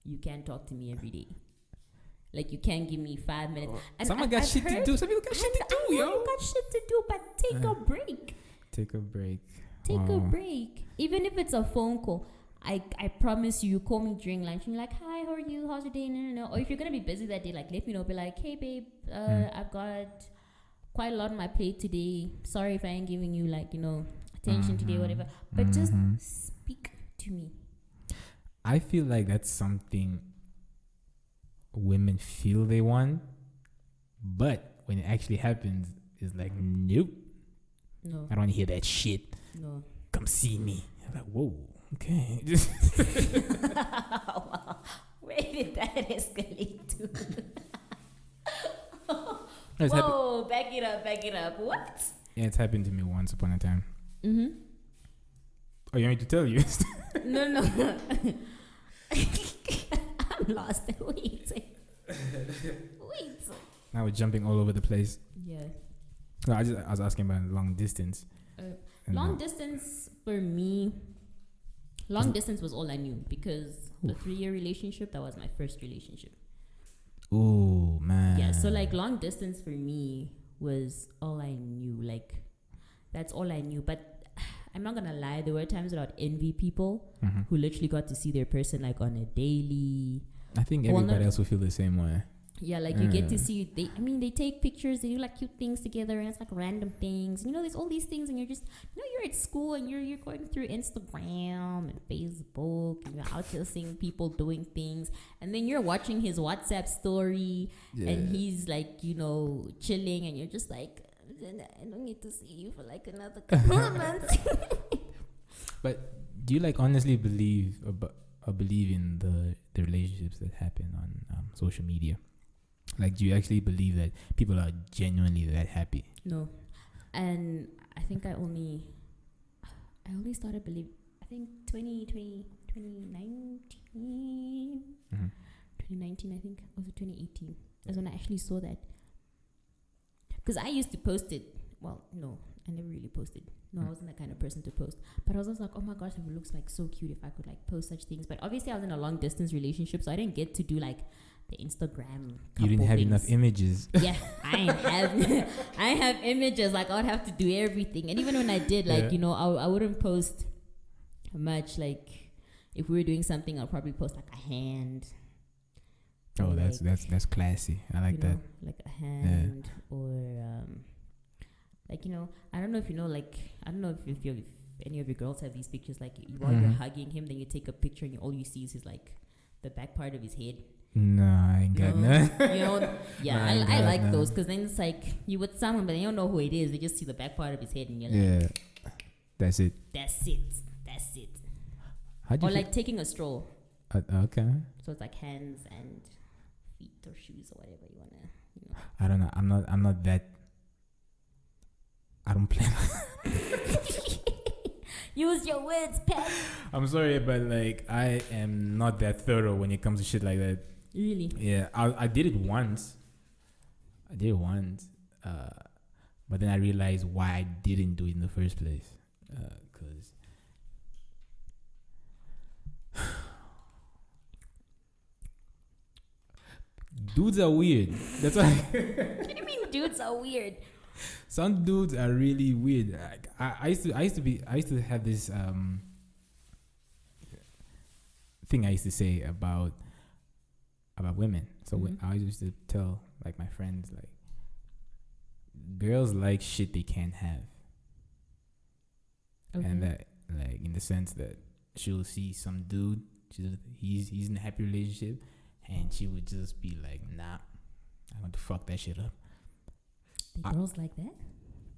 you can't talk to me every day. Like, you can't give me 5 minutes. And Someone got shit to do. Some people got shit to do, yo. You got shit to do, but take a break. Take a break. Take a break. Even if it's a phone call. I promise you call me during lunch and you're like, hi, how are you? How's your day? No. Or if you're going to be busy that day, like, let me know. Be like, hey, babe, I've got quite a lot on my plate today. Sorry if I ain't giving you, like, attention today, whatever. But just speak to me. I feel like that's something women feel they want, but when it actually happens, it's like, nope. No. I don't want to hear that shit. No. Come see me. I'm like, whoa, okay. Wow. Where did that escalate to? Whoa, back it up. What? Yeah, it's happened to me once upon a time. Mm-hmm. Oh, you want me to tell you? No. I'm lost. Wait. Now we're jumping all over the place. Yeah. No, I was asking about long distance. Long distance for me. Long distance was all I knew because the 3-year relationship, that was my first relationship. Oh man. Yeah, so like long distance for me was all I knew. Like that's all I knew. But I'm not gonna lie, there were times that I'd envy people who literally got to see their person like on a daily. I think everybody else will feel the same way. Yeah, like you get to see they take pictures, they do like cute things together, and it's like random things. There's all these things, and you're just you're at school and you're going through Instagram and Facebook, and you're out there seeing people doing things, and then you're watching his WhatsApp story, and he's like chilling, and you're just like, I don't need to see you for like another couple of months. But do you like honestly believe in the relationships that happen on social media? Like, do you actually believe that people are genuinely that happy? No. And I think I only started believing, I think 2019, 2019, I think, or was it 2018? That's when I actually saw that. Because I used to post it. Well, no, I never really posted. No, I wasn't that kind of person to post. But I was also like, oh my gosh, it looks like so cute if I could like post such things. But obviously I was in a long distance relationship, so I didn't get to do like the Instagram. You didn't have things. Enough images. Yeah, I have images. Like I would have to do everything. And even when I did, like, I wouldn't post much. Like if we were doing something, I'll probably post like a hand. Oh, that's classy. I like that. Like a hand or like I don't know if I don't know if any of your girls have these pictures like while you're hugging him, then you take a picture and all you see is his like the back part of his head. No, I ain't got none. Yeah, I like those because then it's like you with someone but they don't know who it is. They just see the back part of his head and you're like, that's it. Or like taking a stroll. Okay. So it's like hands and feet or shoes or whatever you wanna. I don't know. I'm not that. I don't play. Use your words, Pat. I'm sorry, but like I am not that thorough when it comes to shit like that. Really? Yeah, I did it once. But then I realized why I didn't do it in the first place. Because dudes are weird. That's why. What do you mean dudes are weird? Some dudes are really weird. I used to have this thing I used to say about women. So when I used to tell like my friends like girls like shit they can't have. Okay. And that like in the sense that she'll see some dude, he's in a happy relationship, and she would just be like, nah, I want to fuck that shit up. Girls like that?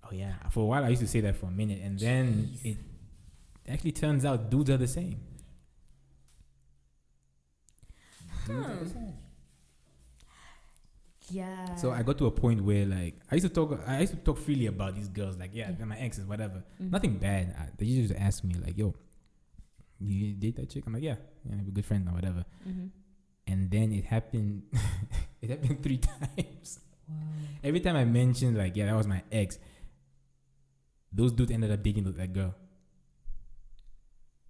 Oh yeah. For a while I used to say that for a minute, and then it actually turns out dudes are the same. Dudes are the same. Yeah. So I got to a point where like I used to talk freely about these girls, like they're my exes, whatever. Nothing bad. They used to ask me like, yo, you date that chick? I'm like, yeah, we're good friends or whatever. And then it happened. It happened 3 times. Wow. Every time I mentioned like, yeah, that was my ex, those dudes ended up dating that girl.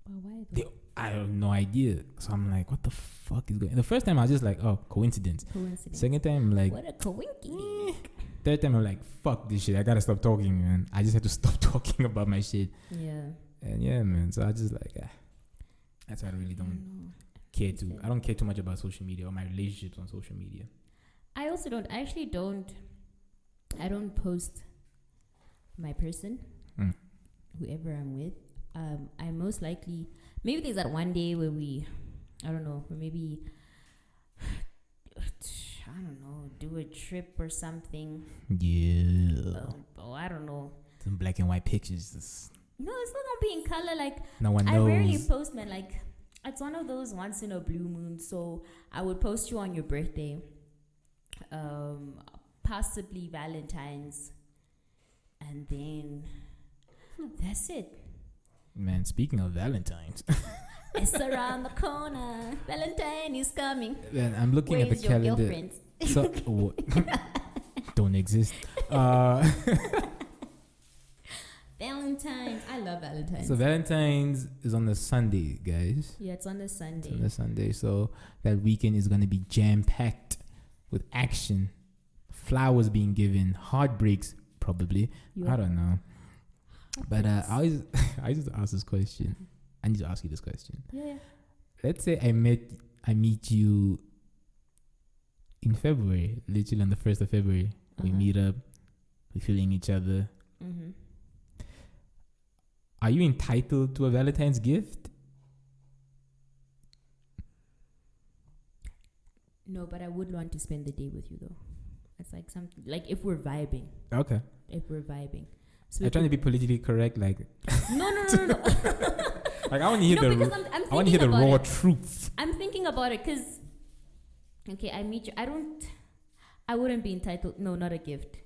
But why though? I have no idea. So I'm like, what the fuck is going on? The first time I was just like, oh, coincidence. Second time, I'm like, what a coincidence. Third time, I'm like, fuck this shit. I gotta stop talking, man. I just had to stop talking about my shit. Yeah. And yeah, man. So I just like, that's why I really don't care too. I don't care too much about social media or my relationships on social media. I also don't. I actually don't. I don't post my person, whoever I'm with. I most likely, maybe there's that one day where I don't know, or maybe, I don't know, do a trip or something. Yeah. I don't know. Some black and white pictures. No, it's not gonna be in color. Like, no one knows. I rarely post, man. Like, it's one of those once in a blue moon. So I would post you on your birthday, possibly Valentine's, and then that's it. Man, speaking of Valentine's, it's around the corner. Valentine is coming. Man, I'm looking at the calendar. Girlfriends? So, don't exist. Valentine's. I love Valentine's. So Valentine's is on the Sunday, guys. Yeah, it's on the Sunday. It's on the Sunday. So that weekend is going to be jam-packed with action, flowers being given, heartbreaks probably. I don't know. But I just ask this question. I need to ask you this question. Yeah. Let's say I meet you in February, literally on the 1st of February. We meet up, we're feeling each other. Mm-hmm. Are you entitled to a Valentine's gift? No, but I would want to spend the day with you though. It's like something like if we're vibing. Okay. If we're vibing. So I'm trying to be politically correct, like. No. Like I want to hear I want to hear the raw truth. I'm thinking about it because, okay, I meet you. I wouldn't be entitled. No, not a gift.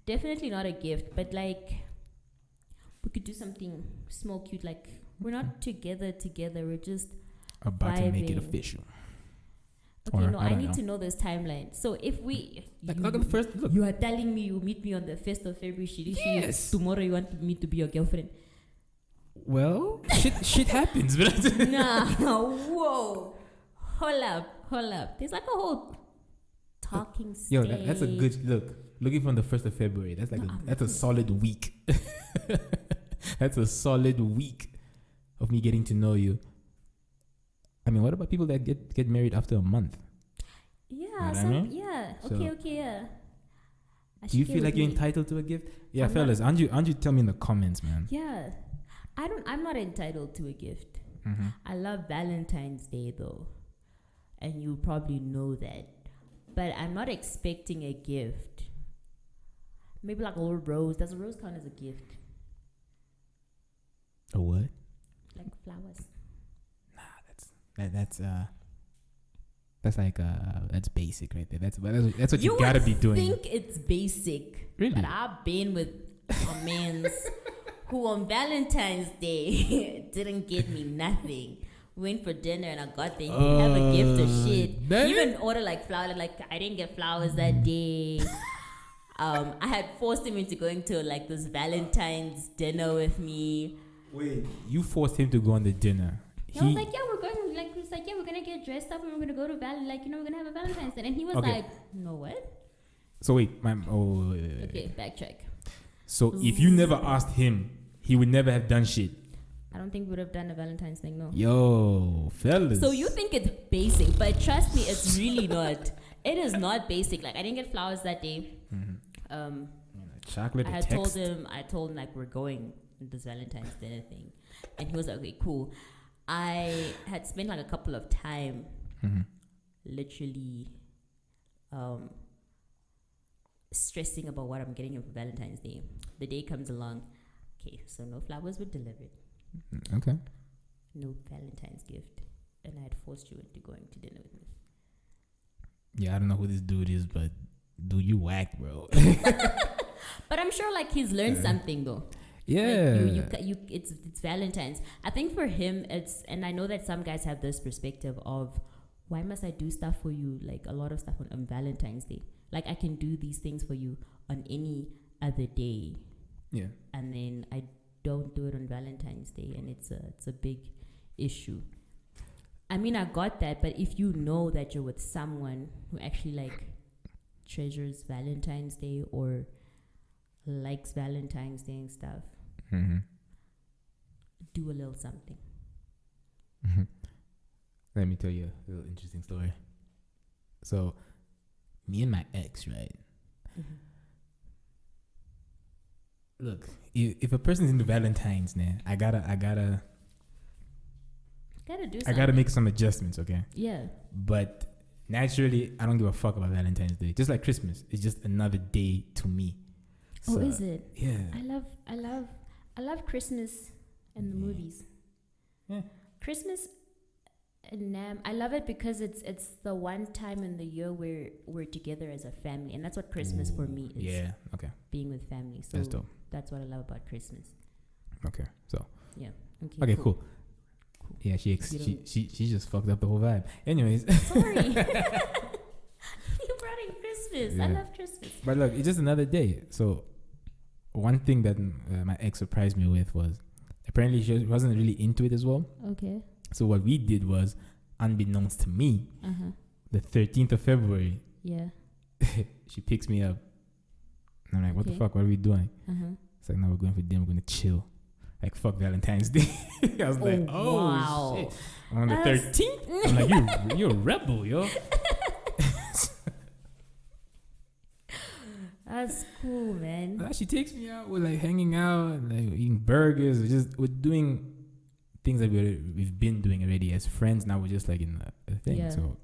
Definitely not a gift. But like, we could do something small, cute. Like we're not together. We're just about vibing. To make it official. Okay, or, no, I need to know this timeline. So if we, you are telling me you meet me on the 1st of February, yes. Tomorrow you want me to be your girlfriend. Well, shit happens. Nah, whoa. Hold up. There's like a whole talking stage. Yo, that's a good look. Looking from the 1st of February, that's like that's a solid week. That's a solid week of me getting to know you. I mean, what about people that get married after a month? Yeah, yeah. Okay, yeah. Do you feel like you're entitled to a gift? Yeah, fellas, aren't you tell me in the comments, man? Yeah. I'm not entitled to a gift. Mm-hmm. I love Valentine's Day though. And you probably know that. But I'm not expecting a gift. Maybe like a little rose. Does a rose count as a gift? A what? Like flowers. That's like that's basic right there. That's what you gotta be doing. You think it's basic, really? But I've been with a man's who on Valentine's Day didn't get me nothing. Went for dinner and I got there. He didn't have a gift or shit. He even ordered like flowers. Like I didn't get flowers that day. I had forced him into going to like this Valentine's dinner with me. Wait, you forced him to go on the dinner? I was like, yeah, we're going. Like, he was like, yeah, we're gonna get dressed up and we're gonna go to we're gonna have a Valentine's Day. And he was like, no, what? So wait, okay, backtrack. So if you never asked him, he would never have done shit. I don't think we would have done a Valentine's thing, no. Yo, fellas. So you think it's basic, but trust me, it's really not. It is not basic. Like I didn't get flowers that day. Mm-hmm. Chocolate. I told him like we're going to this Valentine's dinner thing, and he was like, okay, cool. I had spent like a couple of time, literally, stressing about what I'm getting him for Valentine's Day. The day comes along. Okay, so no flowers were delivered. Okay. No Valentine's gift, and I had forced you into going to dinner with me. Yeah, I don't know who this dude is, but do you whack, bro? But I'm sure like he's learned something though. Yeah, like it's Valentine's. I think for him and I know that some guys have this perspective of why must I do stuff for you, like a lot of stuff on Valentine's Day. Like, I can do these things for you on any other day. Yeah. And then I don't do it on Valentine's Day, and it's a big issue. I mean, I got that, but if you know that you're with someone who actually like treasures Valentine's Day or likes Valentine's Day and stuff, do a little something. Let me tell you a little interesting story. So, me and my ex, right? Look, if a person's into Valentine's, man, I gotta do something. I gotta make some adjustments, okay? Yeah. But naturally, I don't give a fuck about Valentine's Day. Just like Christmas, it's just another day to me. So, is it? Yeah. I love Christmas and the movies. Yeah. Christmas and I love it because it's the one time in the year where we're together as a family, and that's what Christmas for me is. Yeah. Okay. Being with family. So that's dope. That's what I love about Christmas. Okay. So. Yeah. Okay. Cool. Yeah, she just fucked up the whole vibe. Anyways. Sorry. You brought in Christmas. Yeah. I love Christmas. But look, it's just another day. So one thing that my ex surprised me with was apparently she wasn't really into it as well. Okay. So what we did was, unbeknownst to me, the 13th of February, she picks me up. And I'm like, what the fuck? What are we doing? It's like, no, we're going for dinner. We're going to chill. Like, fuck Valentine's Day. I was like, wow. Shit. On the 13th? I'm like, you're a rebel, yo. That's cool, man. She takes me out. We're like hanging out, like eating burgers. We're doing things that we've been doing already as friends. Now we're just like in a thing. Yeah. So,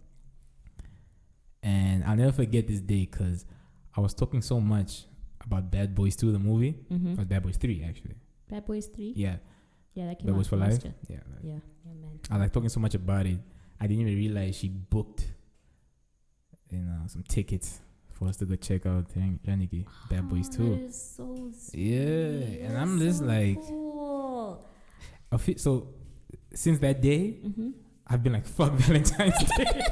and I'll never forget this day because I was talking so much about Bad Boys 2, the movie. Or Bad Boys 3, actually. Bad Boys 3? Yeah. Yeah, that came Bad out Boys for Life? Yeah. Yeah, man. I like talking so much about it. I didn't even realize she booked some tickets for us to go check out Janiki, Bad Boys 2. That is so sweet. Yeah. And I'm just so like... Cool. So, since that day, I've been like, fuck Valentine's Day.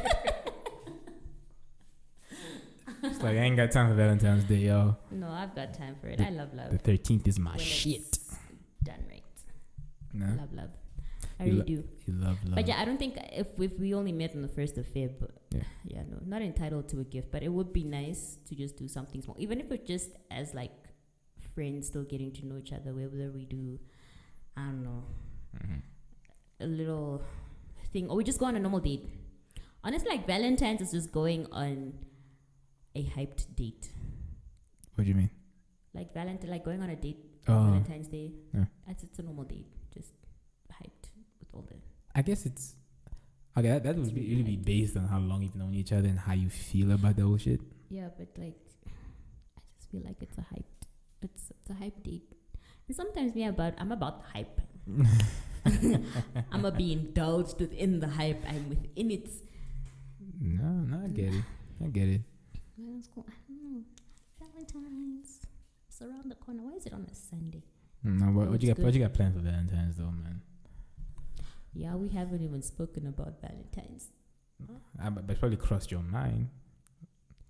It's like, I ain't got time for Valentine's Day, yo. No, I've got time for it. I love love. The 13th is my shit. Done right. No? Love. I really do. You love love. But yeah, I don't think if we only met on the 1st of Feb, yeah, no, not entitled to a gift, but it would be nice to just do something small. Even if it's just as like friends still getting to know each other, whether we do, I don't know, a little thing, or we just go on a normal date. Honestly, like Valentine's is just going on a hyped date. What do you mean? Like like going on a date on Valentine's Day. Yeah. It's a normal date, just hyped with all the. I guess it's okay. That would really be based on how long you've known each other and how you feel about the whole shit. Yeah, but like, I just feel like it's a hype date, and sometimes I'm about hype. I'm gonna be indulged within the hype. I'm within it. No, I get it. That's cool. I don't know. Valentine's. It's around the corner. Why is it on a Sunday? No, what you got planned for Valentine's though, man? Yeah, we haven't even spoken about Valentine's. But probably crossed your mind.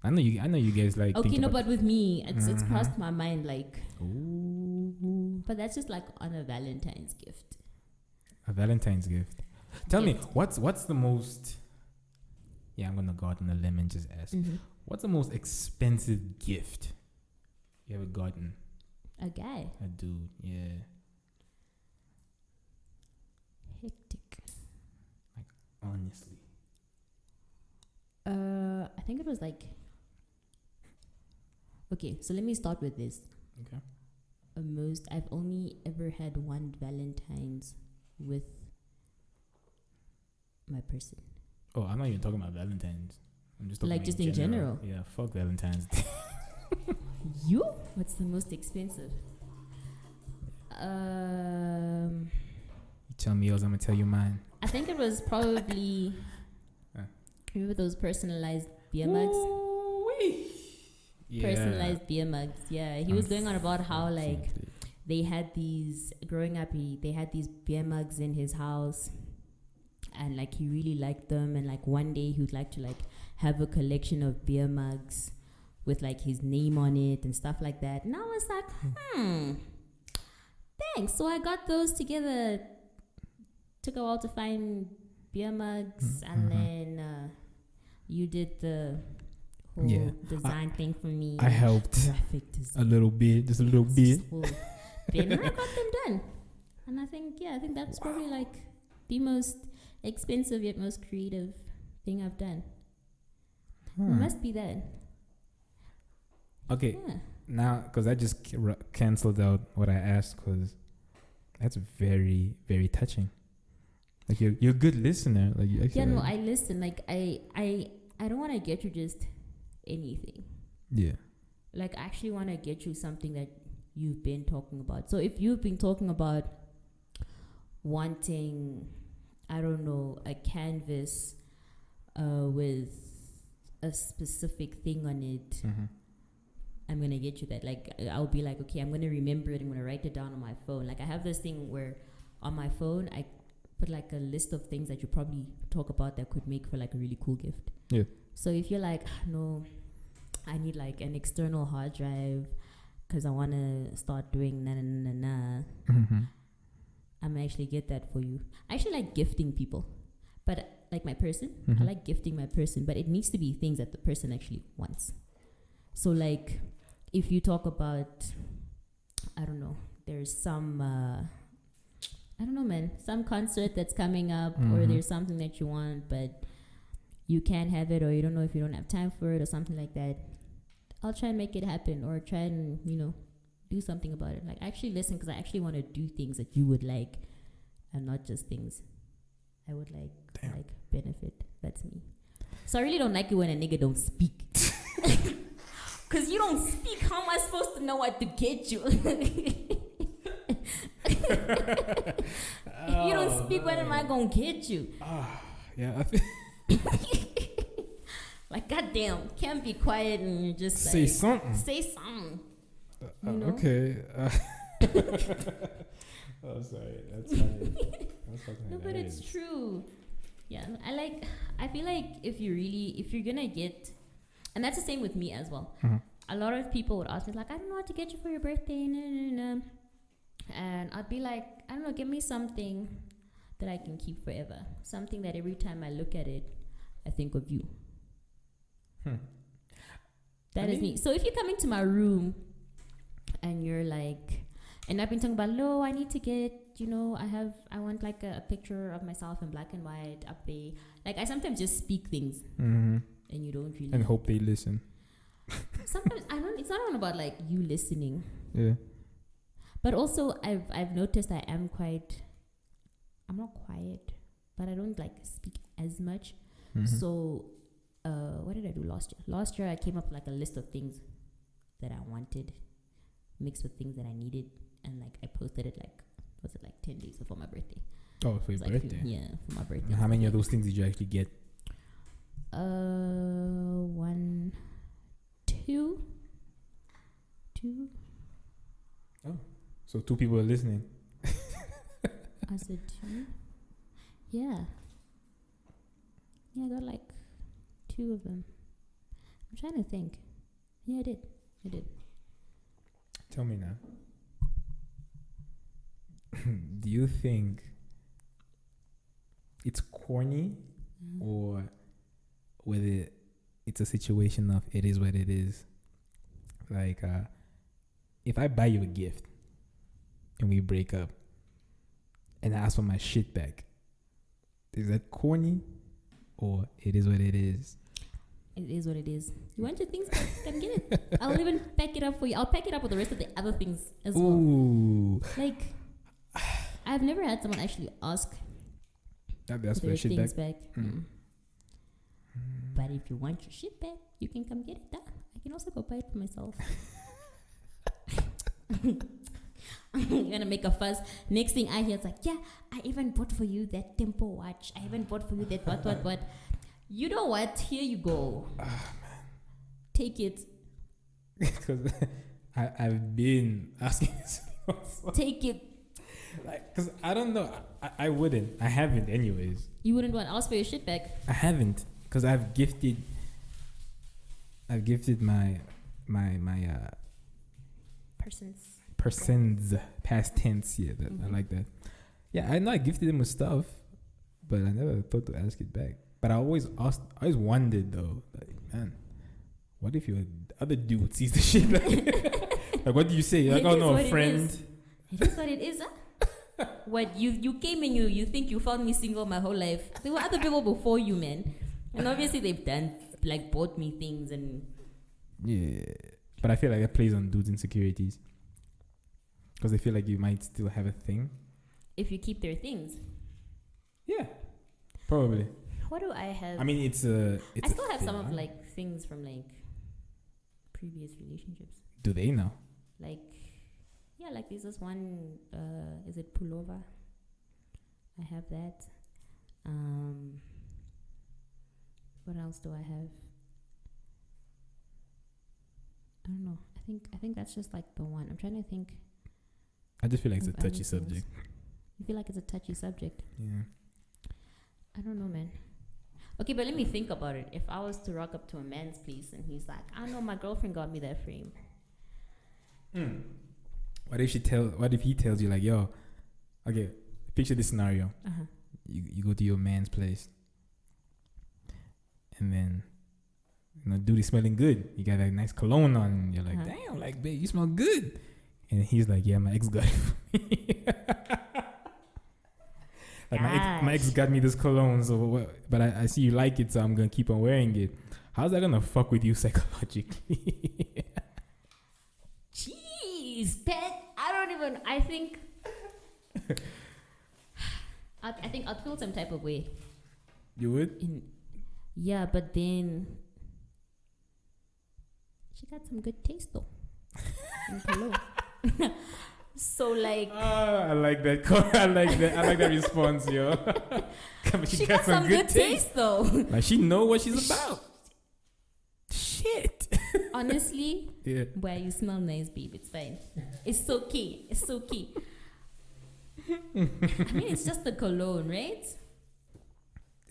I know you guys like. Okay, no, but with me, it's crossed my mind like. Ooh. But that's just like on a Valentine's gift. A Valentine's gift. Tell me, what's the most? Yeah, I'm gonna go out on a limb and just ask. What's the most expensive gift you ever gotten? A guy. A dude, yeah. Hectic. Like, honestly. I think it was like... Okay, so let me start with this. Okay. I've only ever had one Valentine's with my person. Oh, I'm not even talking about Valentine's. I'm just talking like just in general. Yeah, fuck Valentine's Day. You? What's the most expensive? You tell me yours, I'm gonna tell you mine. I think it was probably remember those personalized beer mugs? Yeah. Personalized beer mugs. Yeah, he was going on about how like they had these growing up. They had these beer mugs in his house, and like he really liked them. And like one day he would like to like have a collection of beer mugs with like his name on it and stuff like that. And I was like, thanks. So I got those together. Took a while to find beer mugs, and then you did the whole design thing for me. I helped a little bit, just a little bit. And I got them done. And I think that's probably like the most expensive yet most creative thing I've done. It must be that. Okay, now, because I just canceled out what I asked, because that's very, very touching. Like, you're a good listener. Like, you actually, I listen. Like, I don't want to get you just anything. Yeah. Like, I actually want to get you something that you've been talking about. So if you've been talking about wanting, I don't know, a canvas with a specific thing on it, I'm going to get you that. Like, I'll be like, okay, I'm going to remember it. I'm going to write it down on my phone. Like, I have this thing where on my phone, I put like a list of things that you probably talk about that could make for like a really cool gift. Yeah. So if you're like, no, I need like an external hard drive because I want to start doing I'm gonna actually get that for you. I actually like gifting people, but like my person, I like gifting my person, but it needs to be things that the person actually wants. So like, if you talk about, I don't know, there's some, I don't know, man, some concert that's coming up, or there's something that you want, but you can't have it, or you don't know if you don't have time for it, or something like that. I'll try and make it happen, or try and, do something about it. Like, actually listen, because I actually want to do things that you would like, and not just things I would like. Damn. Like benefit. That's me. So I really don't like it when a nigga don't speak. Because you don't speak. How am I supposed to know what to get you? If you don't speak, when am I gonna get you? Yeah. Like, goddamn, can't be quiet and you're just say like, something. Say something. Okay. Oh, sorry. That's funny. No, but it's true. Yeah, I feel like if you're gonna get, and that's the same with me as well. A lot of people would ask me like, I don't know what to get you for your birthday, and I'd be like, I don't know, give me something that I can keep forever. Something that every time I look at it, I think of you. That is me. So if you come into my room and you're like, and I've been talking about, no, I need to get, I want like a picture of myself in black and white up there. Like, I sometimes just speak things and you don't really. And hope they listen. Sometimes it's not even about like you listening. Yeah. But also I've noticed I'm not quiet, but I don't like speak as much. So what did I do last year? Last year I came up with like a list of things that I wanted mixed with things that I needed, and like I posted it like, was it like 10 days before my birthday? Oh, for your birthday? Yeah, for my birthday. How many of those things did you actually get? 1, 2. Oh, so 2 people are listening. I said 2. Yeah, I got like 2 of them. I'm trying to think. Yeah, I did. Tell me now. Do you think it's corny, or whether it's a situation of it is what it is? Like, if I buy you a gift and we break up and I ask for my shit back, is that corny, or it is what it is? It is what it is. You want your things back? Come get it. I'll even pack it up for you. I'll pack it up with the rest of the other things as well. Like, I've never had someone actually ask for their things back. But if you want your shit back, you can come get it. I can also go buy it for myself. You're gonna make a fuss. Next thing I hear is like, yeah, I even bought for you that tempo watch. I even bought for you that what. You know what? Here you go. Take it. Because I've been asking this. Take it. Like, because I don't know. I wouldn't. I haven't anyways. You wouldn't want to ask for your shit back? I haven't. Because I've gifted I've gifted my persons past tense. Yeah, I like that. Yeah, I know I gifted them with stuff, but I never thought to ask it back. But I always wondered though, like, man, what if your other dude sees the shit? Like, what do you say? Like, oh no, friend. It is what it is. Huh? What you came and you think you found me single my whole life? There were other people before you, man, and obviously they've done like bought me things and. Yeah, but I feel like that plays on dudes' insecurities because they feel like you might still have a thing if you keep their things. Yeah, probably. What do I have? I mean, I still have some of like things from like previous relationships. Do they know? Like, yeah, like there's this one. Is it pullover? I have that. What else do I have? I don't know. I think that's just like the one. I'm trying to think. I just feel like it's a touchy subject. You feel like it's a touchy subject? Yeah. I don't know, man. Okay, but let me think about it. If I was to rock up to a man's place and he's like, I don't know, my girlfriend got me that frame. What if he tells you like, yo, okay, picture this scenario. You go to your man's place and then dude is smelling good. You got that nice cologne on and you're like, damn, like, babe, you smell good. And he's like, yeah, my ex got it for me. Like my ex got me this cologne, so what, but I see you like it, so I'm gonna keep on wearing it. How's that gonna fuck with you psychologically? Jeez, pet. I think I'd feel some type of way. You would? Yeah, but then she got some good taste though. Hello. So like, I like that. I like that response, yo. She got some good taste though. Like she know what she's about. Shit. Honestly, yeah. Boy, you smell nice, babe. It's fine. It's okay. I mean, it's just the cologne, right?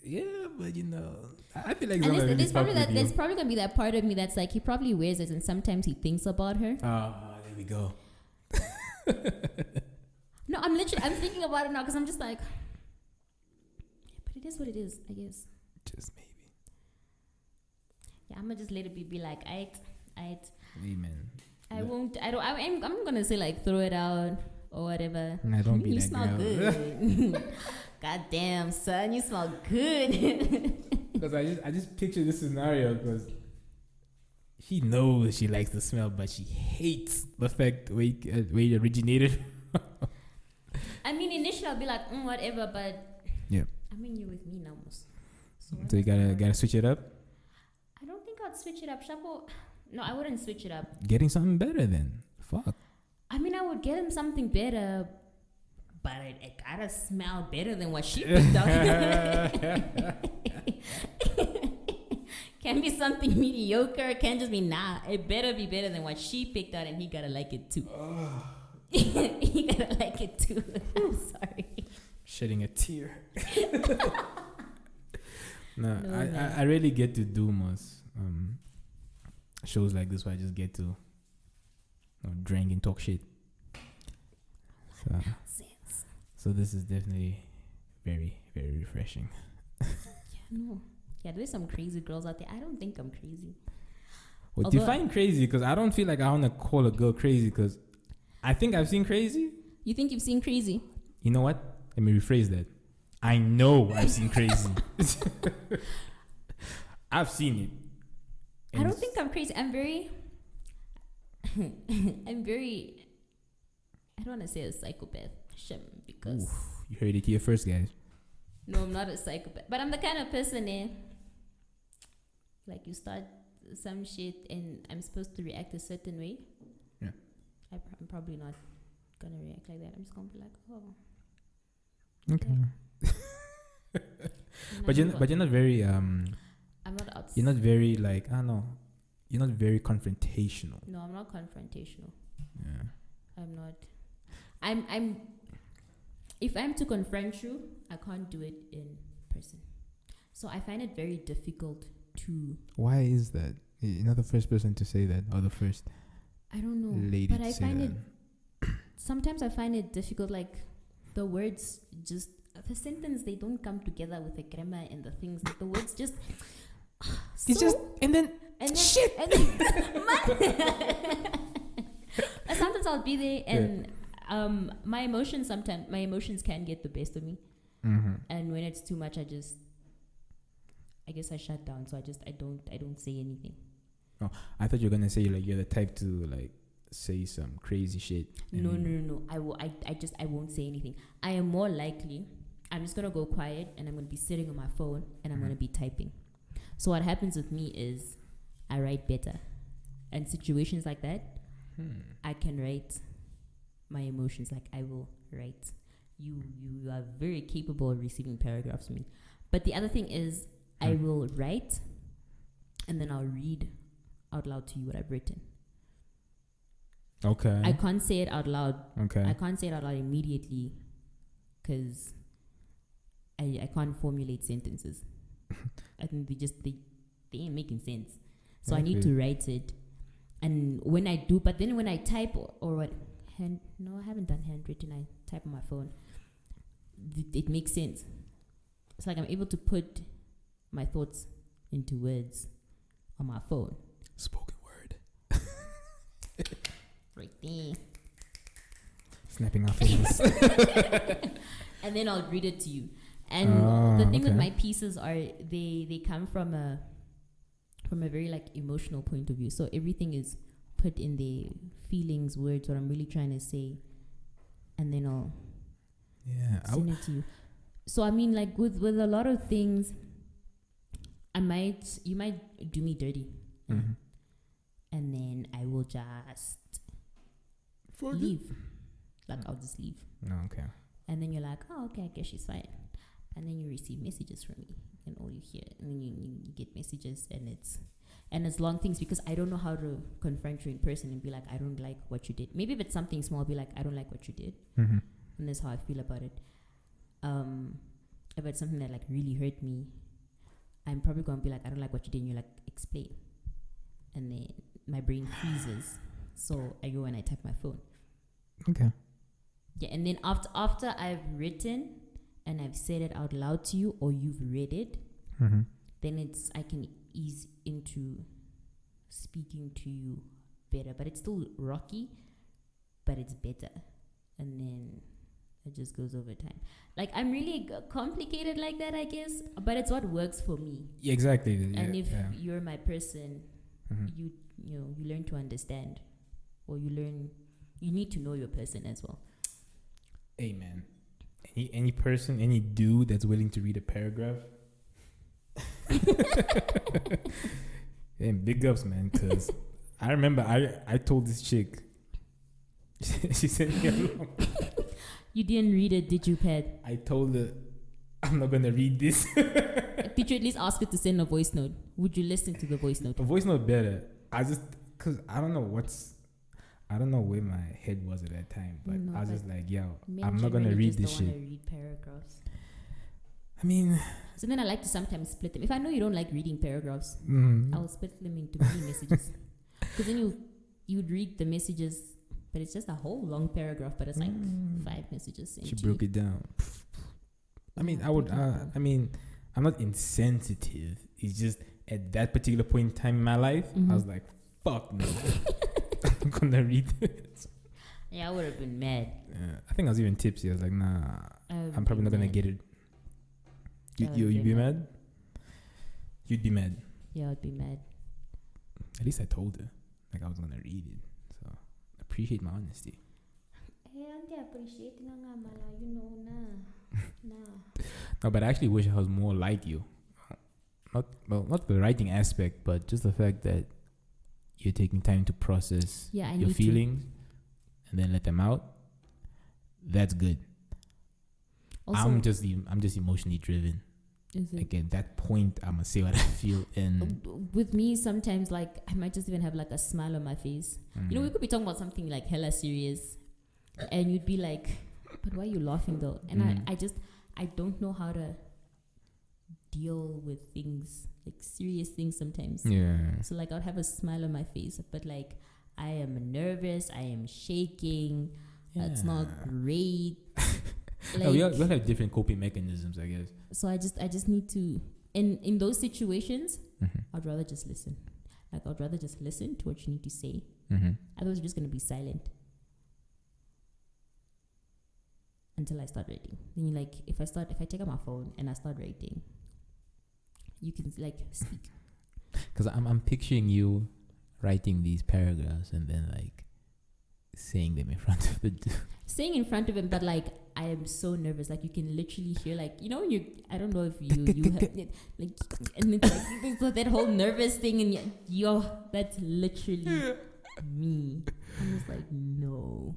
Yeah, but I feel like there's probably gonna be that part of me that's like, he probably wears it and sometimes he thinks about her. Oh, there we go. No, I'm thinking about it now because I'm just like, yeah, but it is what it is, I guess. Just maybe. Yeah, I'm gonna just let it be like, aight. Amen. I'm gonna say like, throw it out or whatever. Nah, don't be you that smell girl. Good. God damn, son, you smell good. Because I just picture this scenario because she knows she likes the smell, but she hates the fact where it originated. I mean, initially I'll be like, whatever, but yeah. I mean, you're with me now, most. So you gotta switch it up. I don't think I'd switch it up, Shapo. No, I wouldn't switch it up. Getting something better then. Fuck. I mean, I would get him something better, but it gotta smell better than what she picked out. Can't be something mediocre. Can't just be it better be better than what she picked out, and he gotta like it too. He gotta like it too. I'm sorry. Shedding a tear. No, I really get to do most shows like this where I just get to drink and talk shit. So this is definitely very, very refreshing. Yeah, there's some crazy girls out there. I don't think I'm crazy. Well, define crazy, because I don't feel like I want to call a girl crazy, because I think I've seen crazy. You think you've seen crazy? You know what? Let me rephrase that. I know I've seen crazy. I've seen it. I don't think I'm crazy. I'm very, I don't want to say a psychopath, because... Oof, you heard it here first, guys. No, I'm not a psychopath. But I'm the kind of person, like you start some shit and I'm supposed to react a certain way. Yeah. I'm probably not going to react like that. I'm just going to be like, oh. Okay. But you're not very I'm not upset. You're not very like, I don't know. You're not very confrontational. No, I'm not confrontational. Yeah. I'm not. I'm if I'm to confront you, I can't do it in person. So I find it very difficult to... Why is that? You're not the first person to say that, or the first I don't know. lady But to I say find that. it sometimes I find it difficult, like the words just the sentence, they don't come together with the grammar and the things. Like the words just It's just and then shit. And then sometimes I'll be there and my emotions can get the best of me. Mm-hmm. And when it's too much, I guess I shut down. So I don't say anything. Oh, I thought you were gonna say like you're the type to like say some crazy shit. No. I won't say anything. I am more likely, I'm just gonna go quiet and I'm gonna be sitting on my phone and I'm gonna be typing. So what happens with me is I write better. And situations like that, I can write my emotions. Like I will write. You are very capable of receiving paragraphs from me. But the other thing is I will write and then I'll read out loud to you what I've written. Okay. I can't say it out loud. Okay. I can't say it out loud immediately because I can't formulate sentences. I think they ain't making sense. So I need to write it. And when I do, but then when I type or what, I haven't done handwritten. I type on my phone. It makes sense. It's like I'm able to put my thoughts into words on my phone. Spoken word. Right there. Snapping our fingers. And then I'll read it to you. And the thing with my pieces are they come from a very like emotional point of view. So everything is put in the feelings, words, what I'm really trying to say, and then I'll send it to you. So I mean, like with a lot of things, you might do me dirty, and then I will just leave. Like I'll just leave. No, okay. And then you're like, oh, okay, I guess she's fine. And then you receive messages from me, and all you hear, and then you get messages, and it's long things because I don't know how to confront you in person and be like, I don't like what you did. Maybe if it's something small, I'll be like, I don't like what you did, and that's how I feel about it. If it's something that like really hurt me, I'm probably gonna be like, I don't like what you did, and you're like, explain, and then my brain freezes, so I go and I type my phone. Okay. Yeah, and then after I've written and I've said it out loud to you, or you've read it, then I can ease into speaking to you better. But it's still rocky, but it's better. And then it just goes over time. Like I'm really complicated like that, I guess, but it's what works for me. Yeah, exactly. And if you're my person, you learn to understand, or you need to know your person as well. Hey man, any person, any dude that's willing to read a paragraph, and big ups, man. Because I remember I told this chick, she sent me along. You didn't read it, did you, Pat? I told her I'm not gonna read this. Did you at least ask her to send a voice note? Would you listen to the voice note? A voice note better. Cause I don't know where my head was at that time, but I was just like, yo, I'm not gonna read this shit. Read paragraphs. I mean, so then I like to sometimes split them. If I know you don't like reading paragraphs, I'll split them into mini messages. Because then you'd read the messages, but it's just a whole long paragraph, but it's like 5 messages. She broke it down. I mean, I'm not insensitive. It's just at that particular point in time in my life, I was like, fuck no. I'm gonna read this. Yeah, I would have been mad. I think I was even tipsy. I was like, nah, I'm probably not gonna get it. You'd be mad? You'd be mad. Yeah, I'd be mad. At least I told her like I was gonna read it. So appreciate my honesty. No, but I actually wish I was more like you. Not the writing aspect, but just the fact that you're taking time to process your feelings and then let them out. That's good. Also, I'm just emotionally driven. Like at that point, I'm gonna say what I feel. And with me, sometimes like I might just even have like a smile on my face. You know, we could be talking about something like hella serious, and you'd be like, "But why are you laughing though?" And I don't know how to deal with things like serious things sometimes. Yeah. So like I'd have a smile on my face, but like I am nervous, I am shaking. Yeah. It's not great. Like, we all have different coping mechanisms, I guess. So I just need to, in those situations, I'd rather just listen. Like I'd rather just listen to what you need to say. Otherwise, you're just gonna be silent until I start writing. Then you like, if I take out my phone and I start writing, you can like speak. Because I'm picturing you writing these paragraphs and then like saying them in front of the saying in front of him, but like I am so nervous. Like you can literally hear, like, you know, I don't know if you have it, like, and it's like there's that whole nervous thing, and that's literally me. I'm just like, no.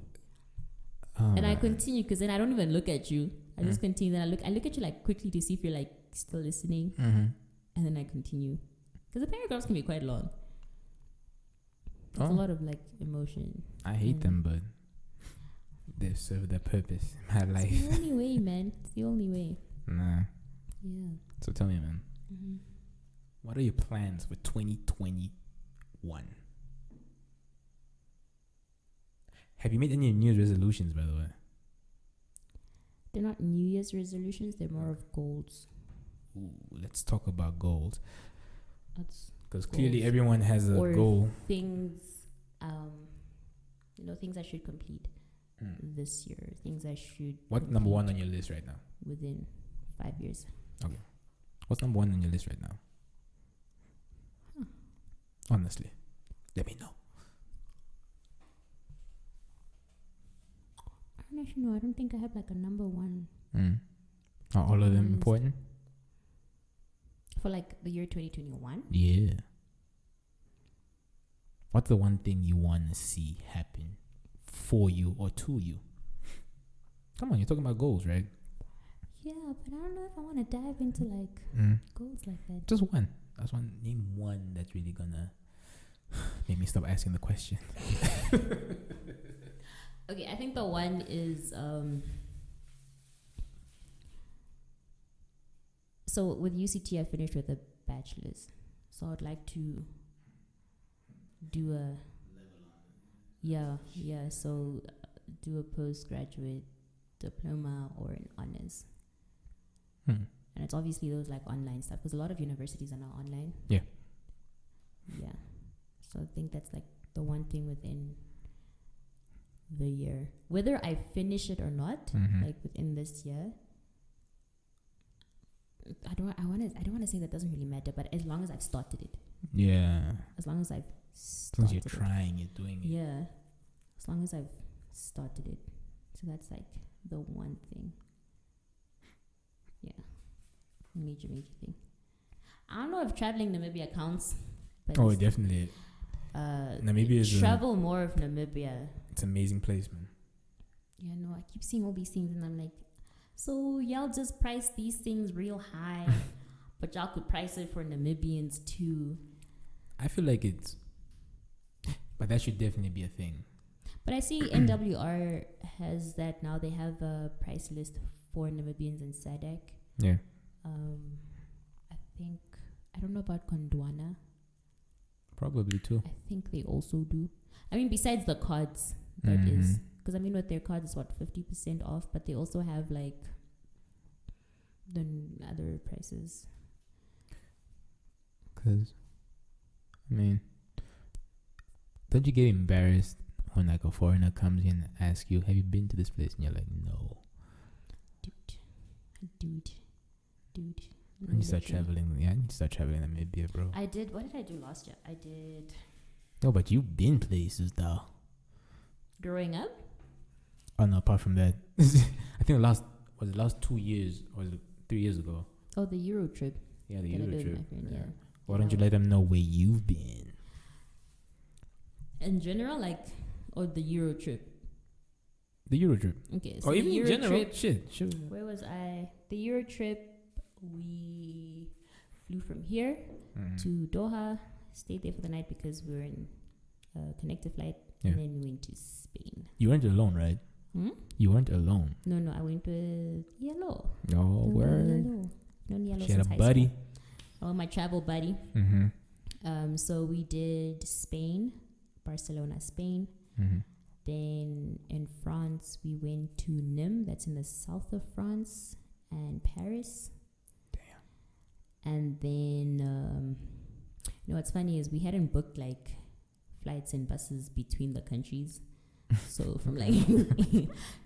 And I continue, because then I don't even look at you. I just continue. Then I look at you like quickly to see if you're like still listening, and then I continue, because the paragraphs can be quite long. It's a lot of like emotion. I hate them, but they serve their purpose in my life. It's the only way, man. It's the only way. Nah. Yeah. So tell me, man. What are your plans for 2021? Have you made any New Year's resolutions, by the way? They're not New Year's resolutions. They're more of goals. Ooh, let's talk about goals. Because clearly goals. Everyone has a goal. Things, things I should complete this year. Things I should. What's number one on your list right now? Within 5 years. Okay. What's number one on your list right now? Honestly, let me know. I don't actually know. I don't think I have like a number one. Are all of them important? For like the year 2021? Yeah. What's the one thing you want to see happen for you or to you? Come on, you're talking about goals, right? Yeah, but I don't know if I want to dive into like goals like that. Just one. That's one. Name one that's really gonna make me stop asking the question. Okay, I think the one is so with UCT I finished with a bachelor's, so I'd like to do a so do a postgraduate diploma or an honors. And it's obviously those like online stuff, because a lot of universities are now online. Yeah. So I think that's like the one thing within the year, whether I finish it or not, like within this year. I don't want to say that doesn't really matter, but as long as I've started it. Yeah. As long as I've started, as long as you're trying, you're doing it. Yeah. As long as I've started it. So that's like the one thing. Yeah. Major thing. I don't know if traveling Namibia counts. But definitely. Namibia is travel more of Namibia. It's an amazing place, man. Yeah, no, I keep seeing all these things and I'm like, so y'all just price these things real high, but y'all could price it for Namibians too. I feel like but that should definitely be a thing. But I see NWR has that now. They have a price list for Namibians in SADC. Yeah. I don't know about Gondwana. Probably too. I think they also do. I mean, besides the cards, that is. Because I mean, with their cards, it's what, 50% off, but they also have like the other prices. Because, I mean, don't you get embarrassed when like a foreigner comes in and asks you, have you been to this place? And you're like, no. Dude. I need to start traveling. Yeah, I need to start traveling to Namibia, bro. I did. What did I do last year? I did. No, but you've been places, though. Growing up? Oh, no, apart from that. I think last 2 years, or was it 3 years ago? Oh, the Euro trip. Yeah, the Euro trip. Yeah. Why don't you let them know where you've been? In general, like, or the Euro trip? The Euro trip. Okay. So or even Euro in general. Trip, Sure. Where was I? The Euro trip, we flew from here to Doha, stayed there for the night because we were in a connected flight, and then we went to Spain. You weren't alone, right? You weren't alone. No, I went with Yellow. Oh, word. Known Yellow she had since a high buddy. school. my travel buddy. Mm-hmm. So we did Spain, Barcelona, Spain. Mm-hmm. Then in France, we went to Nîmes, that's in the south of France, and Paris. Damn. And then, what's funny is we hadn't booked like flights and buses between the countries. So from like,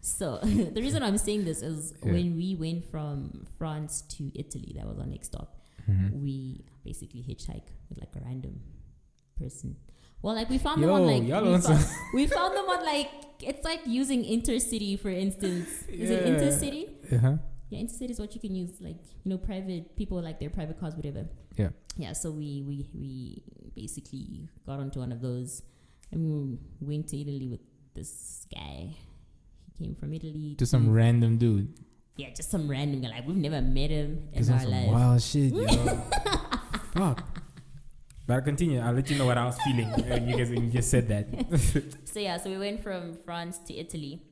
so the reason I'm saying this is when we went from France to Italy, that was our next stop. Mm-hmm. We basically hitchhiked with like a random person. Well, like we found them on like we found them on like it's like using Intercity, for instance. Is it Intercity? Uh-huh. Yeah, Intercity is what you can use, like private people, like their private cars, whatever. Yeah. Yeah. So we basically got onto one of those, and we went to Italy with this guy. He came from Italy. Just some random dude. Yeah, just some random guy. Like we've never met him in Just our some life. wild shit, yo. Fuck. But I'll continue. I'll let you know what I was feeling when you just said that. So we went from France to Italy,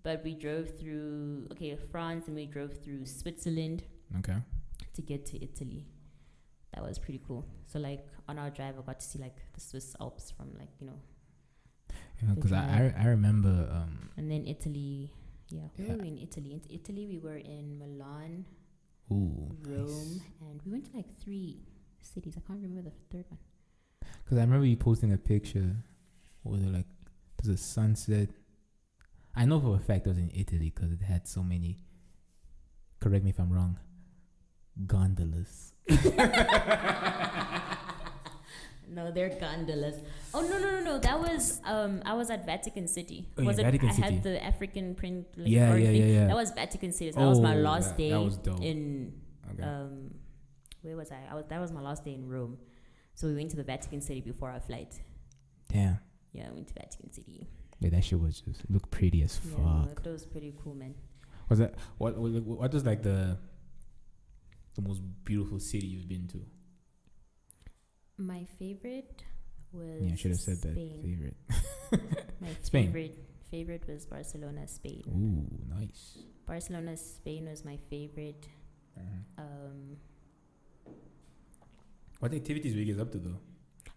but we drove through France, and we drove through Switzerland. Okay. To get to Italy. That was pretty cool. So like on our drive, I got to see like the Swiss Alps from like Yeah, because I remember. And then Italy, where were we in Italy? In Italy, we were in Milan, Rome, nice. And we went to like 3 cities. I can't remember the third one. Because I remember you posting a picture where like there's a sunset. I know for a fact it was in Italy because it had so many. Correct me if I'm wrong. Gondolas. No, they're gondolas. Oh no! That was I was at Vatican City. Oh, Vatican City. I had the African print. Like, yeah. That was Vatican City. So that was my last day. That was dope. In where was I? That was my last day in Rome. So we went to the Vatican City before our flight. Damn. Yeah, I went to Vatican City. Yeah, that shit was just looked pretty as fuck. That was pretty cool, man. Was that what was like the most beautiful city you've been to? My favorite was I should have said Spain. that. Favorite. My Spain. favorite was Barcelona, Spain. Ooh, nice. Barcelona, Spain was my favorite. What activities were you guys up to though?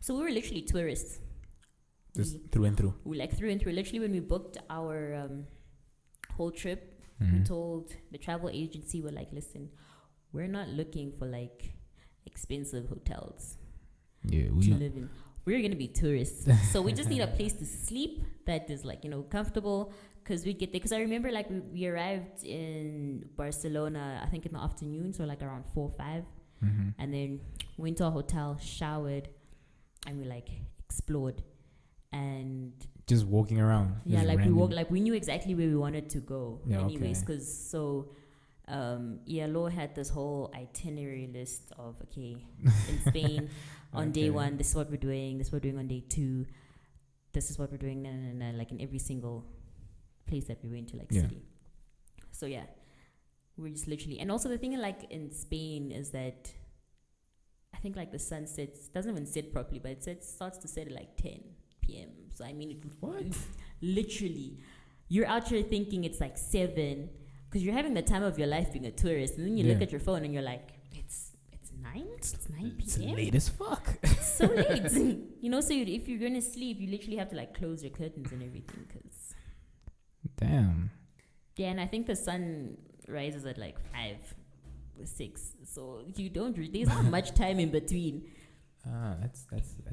So we were literally tourists. Just through and through. We like through and through. Literally, when we booked our whole trip, we told the travel agency, we're like, listen, we're not looking for like expensive hotels to live in. We're gonna be tourists, so we just need a place to sleep that is like comfortable. Because we get there. Because I remember like we arrived in Barcelona, I think in the afternoon, so like around 4 or 5, and then went to a hotel, showered, and we like explored, and just walking around. Yeah, like random. We walked, like we knew exactly where we wanted to go. Yeah, anyways, because Lo had this whole itinerary list of in Spain on day 1, this is what we're doing. This is what we're doing on day 2. This is what we're doing. Like in every single place that we went to, like city. So yeah, we're just literally. And also the thing like in Spain is that I think like the sun doesn't even set properly, but it starts to set at like 10 p.m. So I mean, literally, you're out here thinking it's like 7 because you're having the time of your life being a tourist, and then you look at your phone and you're like, it's 9. It's 9 p.m. It's late as fuck. It's so late. So if you're gonna sleep, you literally have to like close your curtains and everything because. Damn. Yeah, and I think the sun rises at like 5 or 6, so you don't. There's not much time in between. That's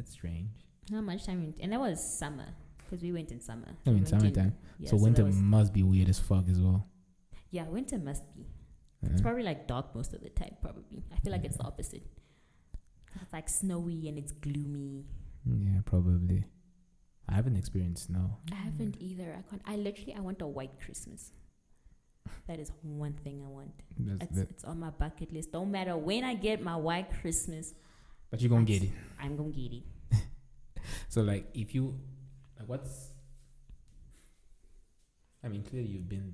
strange. Not much time, and that was summer because we went in summer. Summertime. So winter must be weird as fuck as well. Yeah, winter must be. It's probably like dark most of the time. Probably, I feel like it's the opposite. It's like snowy and it's gloomy. Yeah, probably. I haven't experienced snow. I haven't either. I want a white Christmas. That is one thing I want. It's on my bucket list. Don't matter when I get my white Christmas. But you're gonna get it. I'm gonna get it. So like if you clearly you've been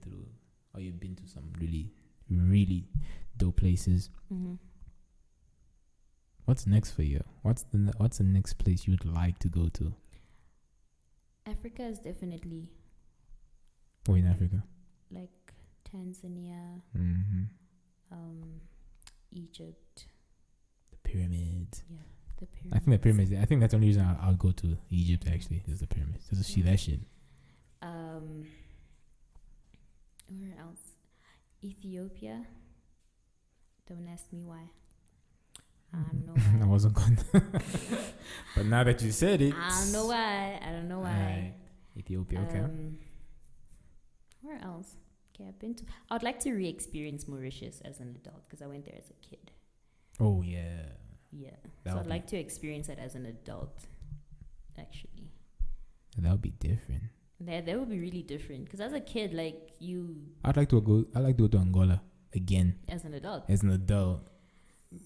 to some really, really dope places. What's next for you? What's the next place you'd like to go to? Africa is definitely. Or in Africa? Like Tanzania, Egypt. The pyramids. Yeah, the pyramids. I think the pyramids. I think that's the only reason I'll go to Egypt. Actually, is the pyramids. Just to see that shit. Where else? Ethiopia. Don't ask me why. I don't know why. I wasn't going. But now that you said it, I don't know why. Ethiopia. Okay. Where else? Okay, I've been to. I would like to re-experience Mauritius as an adult because I went there as a kid. Oh yeah. Yeah. So I'd like to experience it as an adult. Actually. That would be different. That would be really different because as a kid, like you. I'd like to go to Angola again. As an adult.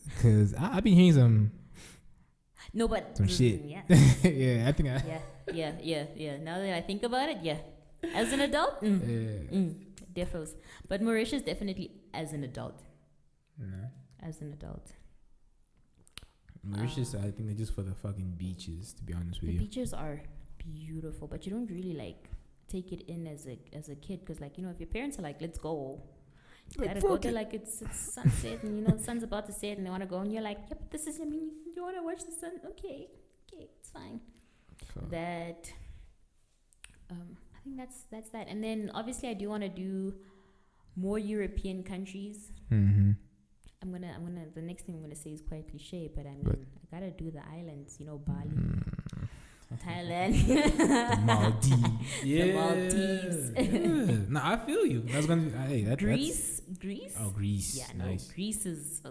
Because I've been hearing some. No, but some shit. Yeah. Yeah, I think. Yeah. Now that I think about it, yeah. As an adult, differs. But Mauritius definitely as an adult. No. As an adult. Mauritius, I think they're just for the fucking beaches. To be honest with you. The beaches are beautiful, but you don't really like take it in as a kid because, like, you know, if your parents are like, "Let's go," you gotta go there like it's sunset and you know the sun's about to set and they want to go and you're like, "Yep, this is. I mean, you want to watch the sun? Okay, it's fine." Fuck. That. I think that's that, and then obviously I do want to do more European countries. Mm-hmm. I'm gonna. The next thing I'm gonna say is quite cliche, but I mean, I gotta do the islands. You know, Bali. Thailand, the Maldives, the Maldives. Yeah. No, I feel you. That's gonna be Greece. Oh, Greece. Yeah, nice. No, Greece is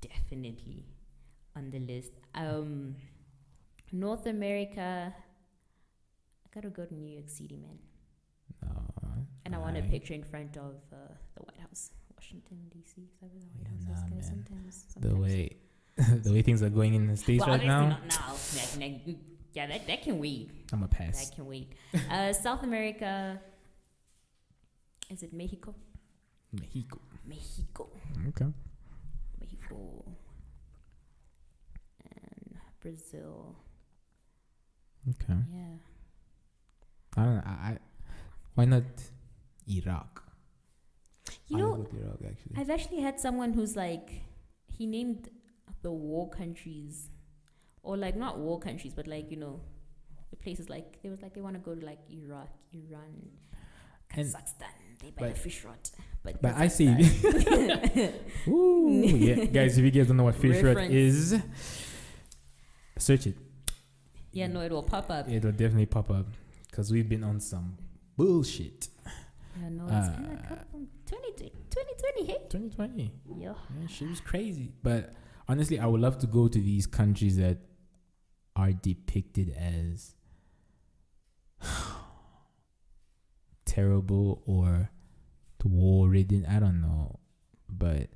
definitely on the list. North America. I gotta go to New York City, man. And I want a picture in front of the White House, Washington D.C. Is that where the White House is? Sometimes. The way things are going in the States right now. Not now. That can wait. I'm a pass. That can wait. South America. Is it Mexico? Mexico. Okay. Mexico. And Brazil. Okay. Yeah. I don't know. Why not Iraq? You know, Iraq, actually. I've actually had someone who's like, he named the war countries, or like not war countries, but like, you know, the places like they want to go to like Iraq, Iran, Kazakhstan. They buy a fish rod, but I see. Ooh, yeah, guys! If you guys don't know what fish rod is, search it. Yeah, no, it will pop up. It will definitely pop up because we've been on some bullshit. Yeah, no, it's kind of come from 2020, hey? 2020. Yeah. She was crazy. But honestly, I would love to go to these countries that are depicted as terrible or war-ridden. I don't know. But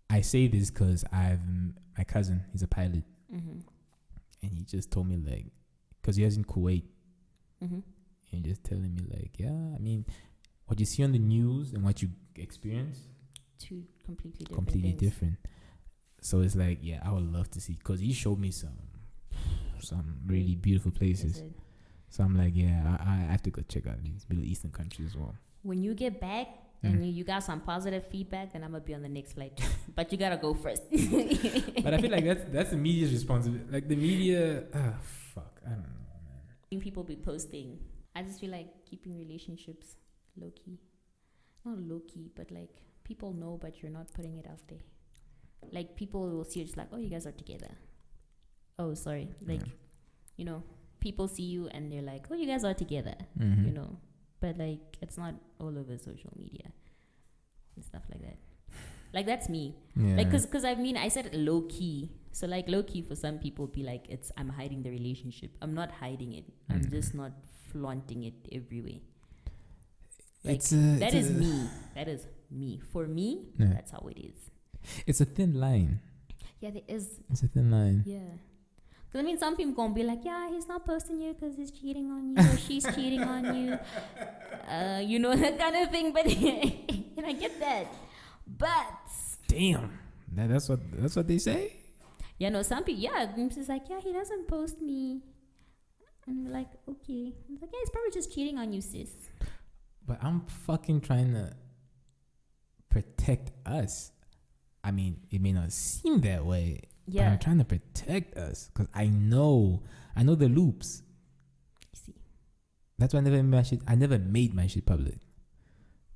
I say this because my cousin, he's a pilot. Mm-hmm. And he just told me, like, because he was in Kuwait. Mm-hmm. And just telling me, like, yeah, I mean, what you see on the news and what you experience, two completely different. So it's like, yeah, I would love to see, because he showed me some really beautiful places. So I'm like, yeah, I have to go check out these Middle Eastern countries as well. When you get back and you got some positive feedback, then I'm gonna be on the next flight. But you gotta go first. But I feel like that's the media's responsibility. Like the media, fuck, I don't know, man. People be posting. I just feel like keeping relationships low key. Not low key, but like people know, but you're not putting it out there. Like people will see it's like, oh, you guys are together. Oh, sorry. Like, you know, people see you and they're like, oh, you guys are together. Mm-hmm. You know, but like it's not all over social media and stuff like that. Like that's me. Yeah. Like because I mean I said low key. So like low key for some people be like I'm hiding the relationship. I'm not hiding it. I'm just not flaunting it everywhere. Like, that is me. That is me. For me, that's how it is. It's a thin line. Yeah, there is. It's a thin line. Yeah. Because I mean, some people gonna be like, yeah, he's not posting you because he's cheating on you or she's cheating on you. You know, that kind of thing. But and I get that. But damn, that's what they say. Yeah, no, some people. Yeah, it's just like, yeah, he doesn't post me. And we're like, okay. It's like, yeah, he's probably just cheating on you, sis. But I'm fucking trying to protect us. I mean, it may not seem that way, but Yeah. I'm trying to protect us because I know the loops. See. That's why I never made my shit public.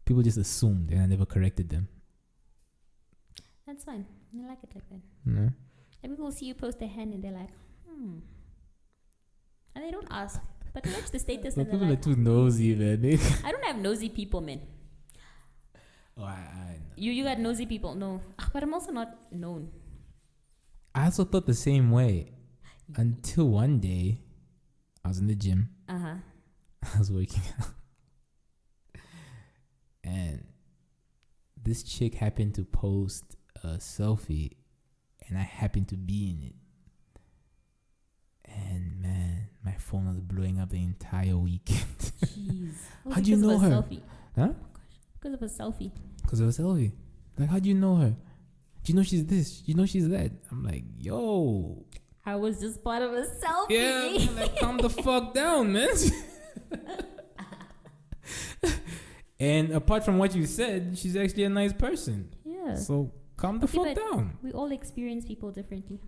People just assumed, and I never corrected them. That's fine. I like it like that. No. And people see you post a hand and they're like, and they don't ask. But they watch the status and People they're are like, too nosy, man. I don't have nosy people, man. Oh, I You got nosy people. No. But I'm also not known. I also thought the same way until one day I was in the gym. Uh-huh. I was working out. And this chick happened to post a selfie and I happened to be in it. And man, my phone was blowing up the entire weekend. Jeez. How'd you know her? Selfie. Huh? Oh gosh. Because of a selfie. Because of a selfie. Like, how'd you know her? Do you know she's this? Do you know she's that? I'm like, yo. I was just part of a selfie. Yeah, I'm like, calm the fuck down, man. And apart from what you said, she's actually a nice person. Yeah. So calm the fuck down. We all experience people differently.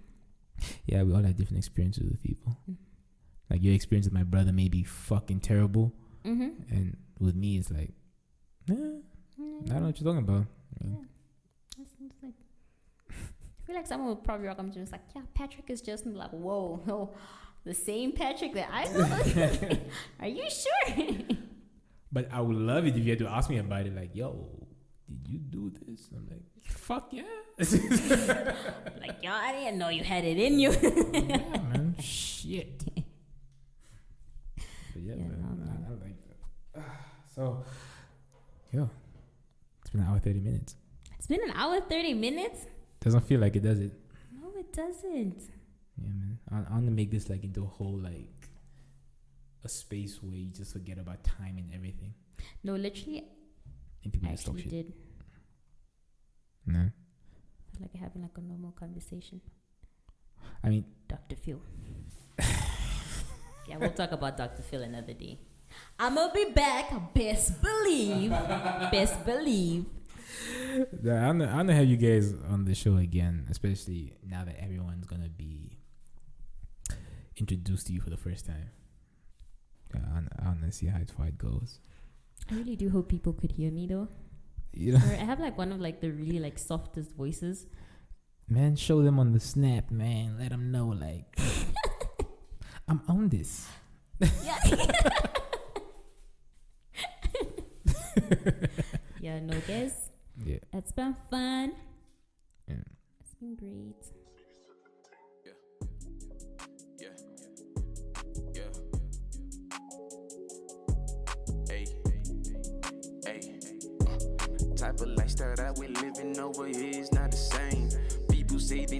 Yeah, we all have different experiences with people. Like your experience with my brother may be fucking terrible. Mm-hmm. And with me, it's like, I don't know what you're talking about. Yeah. It's like, I feel like someone would probably come to me and like, yeah, Patrick is just like, whoa, no, the same Patrick that I know. Are you sure? But I would love it if you had to ask me about it. Like, yo, did you do this? I'm like, fuck yeah. Like, yo, I didn't know you had it in you. Yeah, man. Shit. But yeah, man, no, I like that. So, yo, it's been an hour 30 minutes. It's been an hour 30 minutes? Doesn't feel like it, does it? No, it doesn't. Yeah, man. I want to make this like into a whole like a space where you just forget about time and everything. No, literally, And people I just talk actually shit. did. No. Felt like having like a normal conversation. I mean, Dr. Phil. Yeah, we'll talk about Dr. Phil another day. I'm gonna be back. Best believe. Best believe. I'm gonna have you guys on the show again, especially now that everyone's gonna be introduced to you for the first time. I wanna see how it goes. I really do hope people could hear me though. You know, I have like one of like the really like softest voices. man, show them on the snap, man. Let them know, like, I'm on this. Yeah. Yeah, no guys. Yeah. It's been fun. Yeah. It's been great. Type of lifestyle that we're living over here is not the same. People say they